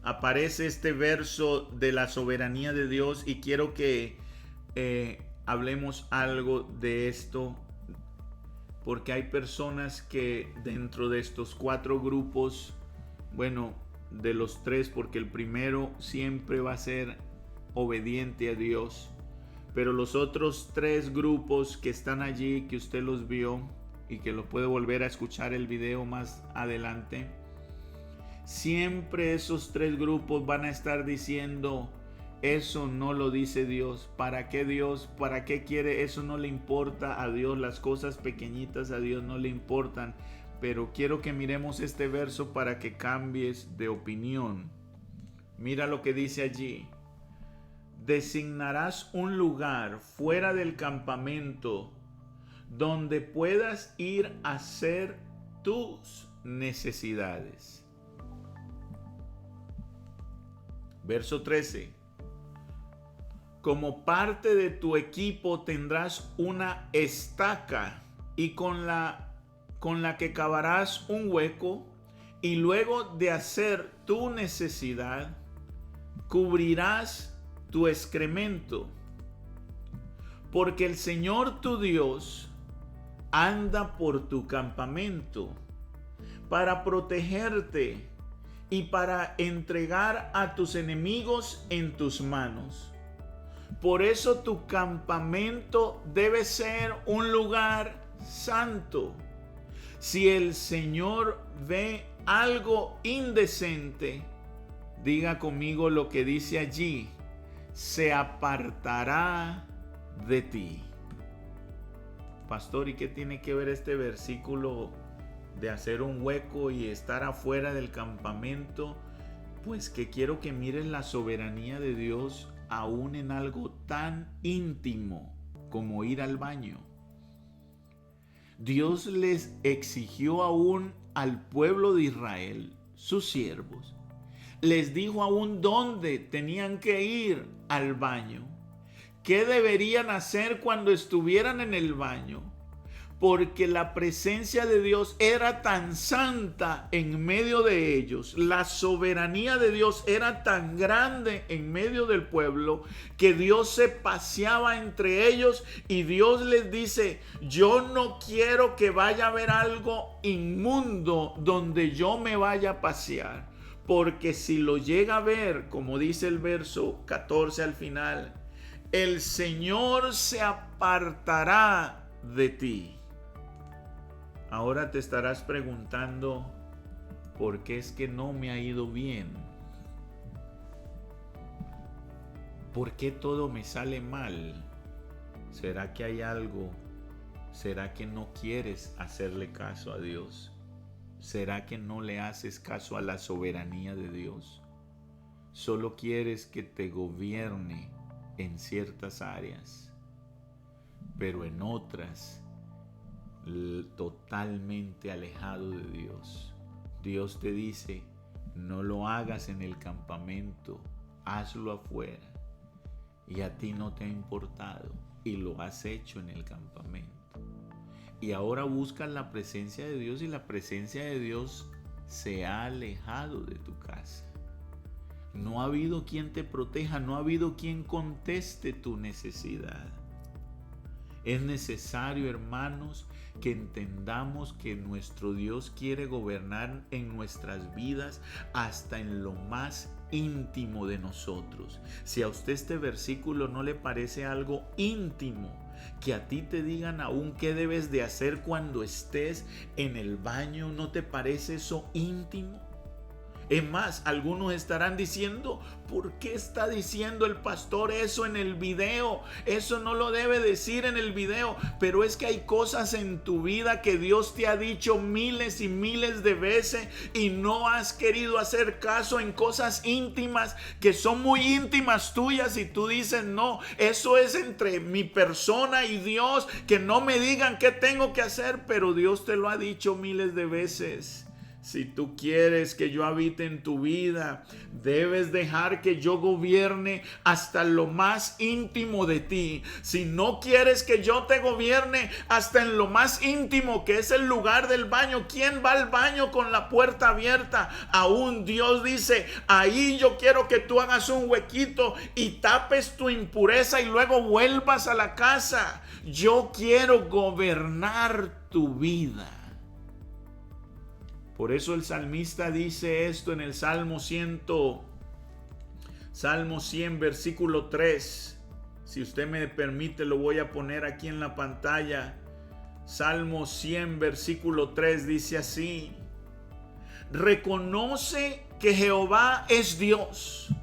Aparece este verso de la soberanía de Dios y quiero que hablemos algo de esto, porque hay personas que dentro de estos 4 grupos, bueno, de los 3, porque el primero siempre va a ser obediente a Dios, pero los otros 3 grupos que están allí, que usted los vio y que lo puede volver a escuchar el video más adelante, siempre esos 3 grupos van a estar diciendo: eso no lo dice Dios. ¿Para qué Dios? ¿Para qué quiere? Eso no le importa a Dios. Las cosas pequeñitas a Dios no le importan. Pero quiero que miremos este verso para que cambies de opinión. Mira lo que dice allí. Designarás un lugar fuera del campamento donde puedas ir a hacer tus necesidades. Verso 13. Como parte de tu equipo tendrás una estaca y con la que cavarás un hueco, y luego de hacer tu necesidad cubrirás tu excremento, porque el Señor tu Dios anda por tu campamento para protegerte y para entregar a tus enemigos en tus manos. Por eso tu campamento debe ser un lugar santo. Si el Señor ve algo indecente, diga conmigo lo que dice allí: se apartará de ti. Pastor, ¿y qué tiene que ver este versículo de hacer un hueco y estar afuera del campamento? Pues que quiero que mires la soberanía de Dios aún en algo tan íntimo como ir al baño. Dios les exigió aún al pueblo de Israel, sus siervos, les dijo aún dónde tenían que ir al baño, qué deberían hacer cuando estuvieran en el baño, porque la presencia de Dios era tan santa en medio de ellos, la soberanía de Dios era tan grande en medio del pueblo, que Dios se paseaba entre ellos y Dios les dice: yo no quiero que vaya a haber algo inmundo donde yo me vaya a pasear, porque si lo llega a ver, como dice el verso 14 al final, el Señor se apartará de ti. Ahora te estarás preguntando: ¿por qué es que no me ha ido bien? ¿Por qué todo me sale mal? ¿Será que hay algo? ¿Será que no quieres hacerle caso a Dios? ¿Será que no le haces caso a la soberanía de Dios? Solo quieres que te gobierne en ciertas áreas, pero en otras totalmente alejado de Dios. Dios te dice: no lo hagas en el campamento, hazlo afuera. Y a ti no te ha importado y lo has hecho en el campamento. Y ahora buscas la presencia de Dios y la presencia de Dios se ha alejado de tu casa. No ha habido quien te proteja, no ha habido quien conteste tu necesidad. Es necesario, hermanos, que entendamos que nuestro Dios quiere gobernar en nuestras vidas hasta en lo más íntimo de nosotros. Si a usted este versículo no le parece algo íntimo, que a ti te digan aún qué debes de hacer cuando estés en el baño, ¿no te parece eso íntimo? Es más, algunos estarán diciendo, ¿por qué está diciendo el pastor eso en el video? Eso no lo debe decir en el video. Pero es que hay cosas en tu vida que Dios te ha dicho miles y miles de veces y no has querido hacer caso en cosas íntimas que son muy íntimas tuyas, y tú dices, no, eso es entre mi persona y Dios, que no me digan qué tengo que hacer, pero Dios te lo ha dicho miles de veces. Si tú quieres que yo habite en tu vida, debes dejar que yo gobierne hasta lo más íntimo de ti. Si no quieres que yo te gobierne hasta en lo más íntimo, que es el lugar del baño, ¿quién va al baño con la puerta abierta? Aún Dios dice, ahí yo quiero que tú hagas un huequito y tapes tu impureza y luego vuelvas a la casa. Yo quiero gobernar tu vida. Por eso el salmista dice esto en el Salmo 100, versículo 3. Si usted me permite, lo voy a poner aquí en la pantalla. Salmo 100, versículo 3 dice así: reconoce que Jehová es Dios.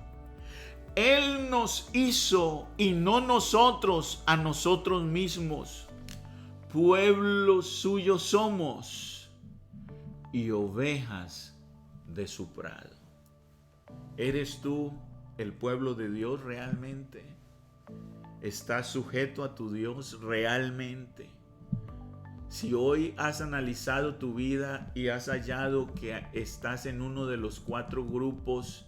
Él nos hizo y no nosotros a nosotros mismos. Pueblo suyo somos y ovejas de su prado. ¿Eres tú el pueblo de Dios realmente? ¿Estás sujeto a tu Dios realmente? Si hoy has analizado tu vida y has hallado que estás en uno de los 4 grupos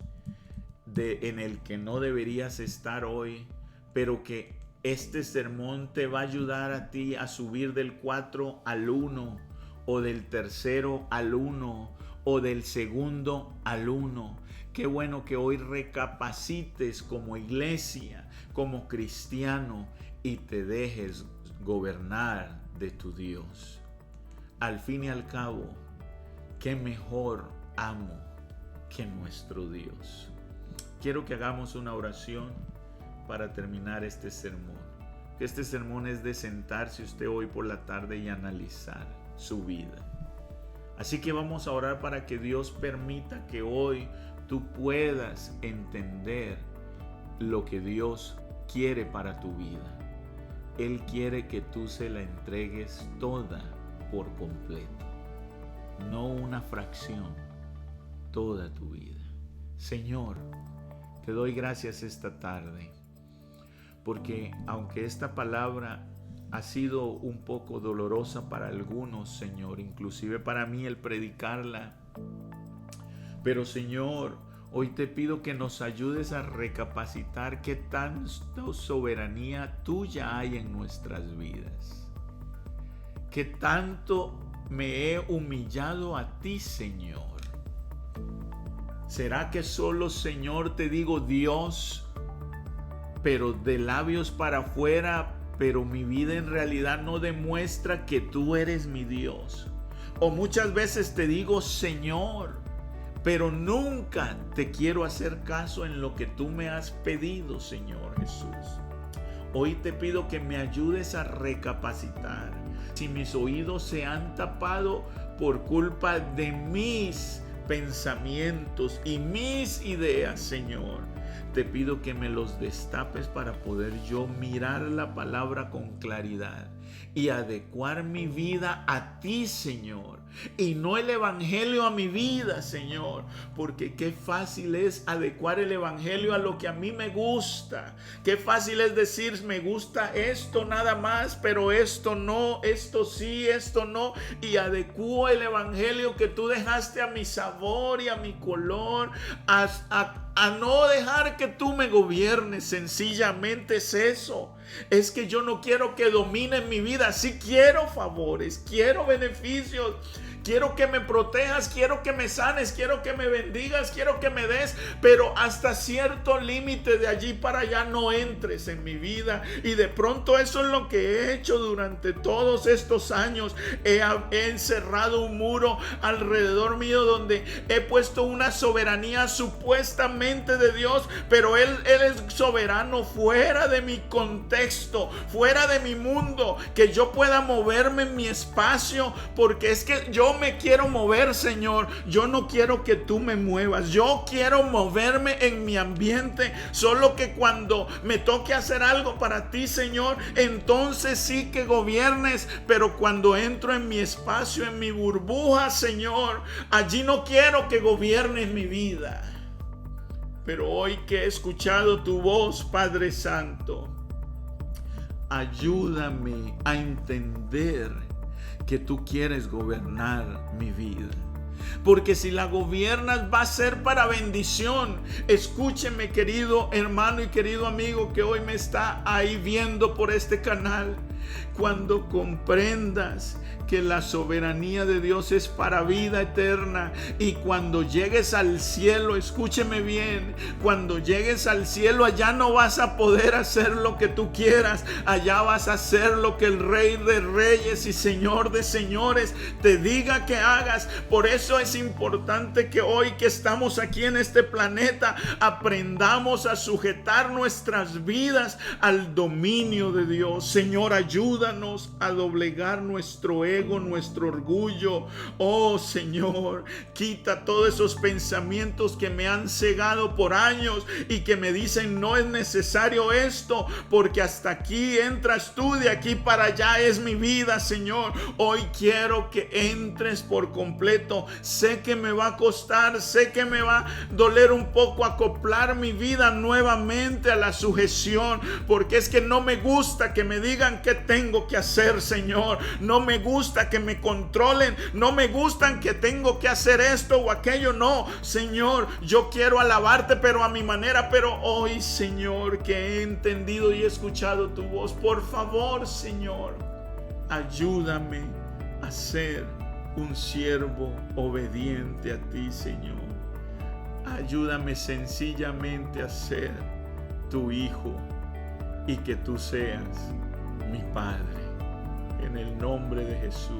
en el que no deberías estar hoy, pero que este sermón te va a ayudar a ti a subir del 4 al 1, o del 3 al 1, o del 2 al 1. Qué bueno que hoy recapacites como iglesia, como cristiano, y te dejes gobernar de tu Dios. Al fin y al cabo, qué mejor amo que nuestro Dios. Quiero que hagamos una oración para terminar este sermón. Que este sermón es de sentarse usted hoy por la tarde y analizar su vida. Así que vamos a orar para que Dios permita que hoy tú puedas entender lo que Dios quiere para tu vida. Él quiere que tú se la entregues toda por completo, no una fracción, toda tu vida. Señor, te doy gracias esta tarde, porque aunque esta palabra ha sido un poco dolorosa para algunos, Señor, inclusive para mí el predicarla, pero Señor, hoy te pido que nos ayudes a recapacitar qué tanta soberanía tuya hay en nuestras vidas. Qué tanto me he humillado a ti, Señor. ¿Será que solo, Señor, te digo Dios, pero de labios para afuera, pero mi vida en realidad no demuestra que tú eres mi Dios? O muchas veces te digo Señor, pero nunca te quiero hacer caso en lo que tú me has pedido, Señor Jesús. Hoy te pido que me ayudes a recapacitar. Si mis oídos se han tapado por culpa de mis pensamientos y mis ideas, Señor, te pido que me los destapes para poder yo mirar la palabra con claridad y adecuar mi vida a ti, Señor, y no el evangelio a mi vida, Señor, porque qué fácil es adecuar el evangelio a lo que a mí me gusta. Qué fácil es decir, me gusta esto nada más, pero esto no, esto sí, esto no, y adecuo el evangelio que tú dejaste a mi sabor y a mi color, a no dejar que tú me gobiernes. Sencillamente es eso. Es que yo no quiero que domine mi vida. Sí quiero favores, quiero beneficios, quiero que me protejas, quiero que me sanes, quiero que me bendigas, quiero que me des, pero hasta cierto límite, de allí para allá no entres en mi vida. Y de pronto eso es lo que he hecho durante todos estos años. He encerrado un muro alrededor mío donde he puesto una soberanía supuestamente de Dios, pero Él es soberano fuera de mi contexto, fuera de mi mundo, que yo pueda moverme en mi espacio, porque es que yo me quiero mover, Señor. Yo no quiero que tú me muevas, yo quiero moverme en mi ambiente, solo que cuando me toque hacer algo para ti, Señor, entonces sí que gobiernes, pero cuando entro en mi espacio, en mi burbuja, Señor, allí no quiero que gobiernes mi vida. Pero hoy que he escuchado tu voz, Padre Santo, ayúdame a entender que tú quieres gobernar mi vida. Porque si la gobiernas va a ser para bendición. Escúcheme, querido hermano y querido amigo que hoy me está ahí viendo por este canal. Cuando comprendas que la soberanía de Dios es para vida eterna, y cuando llegues al cielo, escúcheme bien, cuando llegues al cielo, allá no vas a poder hacer lo que tú quieras, allá vas a hacer lo que el Rey de Reyes y Señor de Señores te diga que hagas. Por eso es importante que hoy que estamos aquí en este planeta aprendamos a sujetar nuestras vidas al dominio de Dios. Señor, ayúdanos a doblegar nuestro ego, nuestro orgullo. Oh Señor, quita todos esos pensamientos que me han cegado por años y que me dicen no es necesario esto, porque hasta aquí entras tú, de aquí para allá es mi vida, Señor. Hoy quiero que entres por completo. Sé que me va a costar, sé que me va a doler un poco acoplar mi vida nuevamente a la sujeción, porque es que no me gusta que me digan qué tengo que hacer, Señor. No me gusta que me controlen, no me gustan que tengo que hacer esto o aquello. No, Señor, yo quiero alabarte, pero a mi manera. Pero hoy, Señor, que he entendido y he escuchado tu voz, por favor, Señor, ayúdame a ser un siervo obediente a ti, Señor. Ayúdame sencillamente a ser tu hijo y que tú seas mi Padre. En el nombre de Jesús.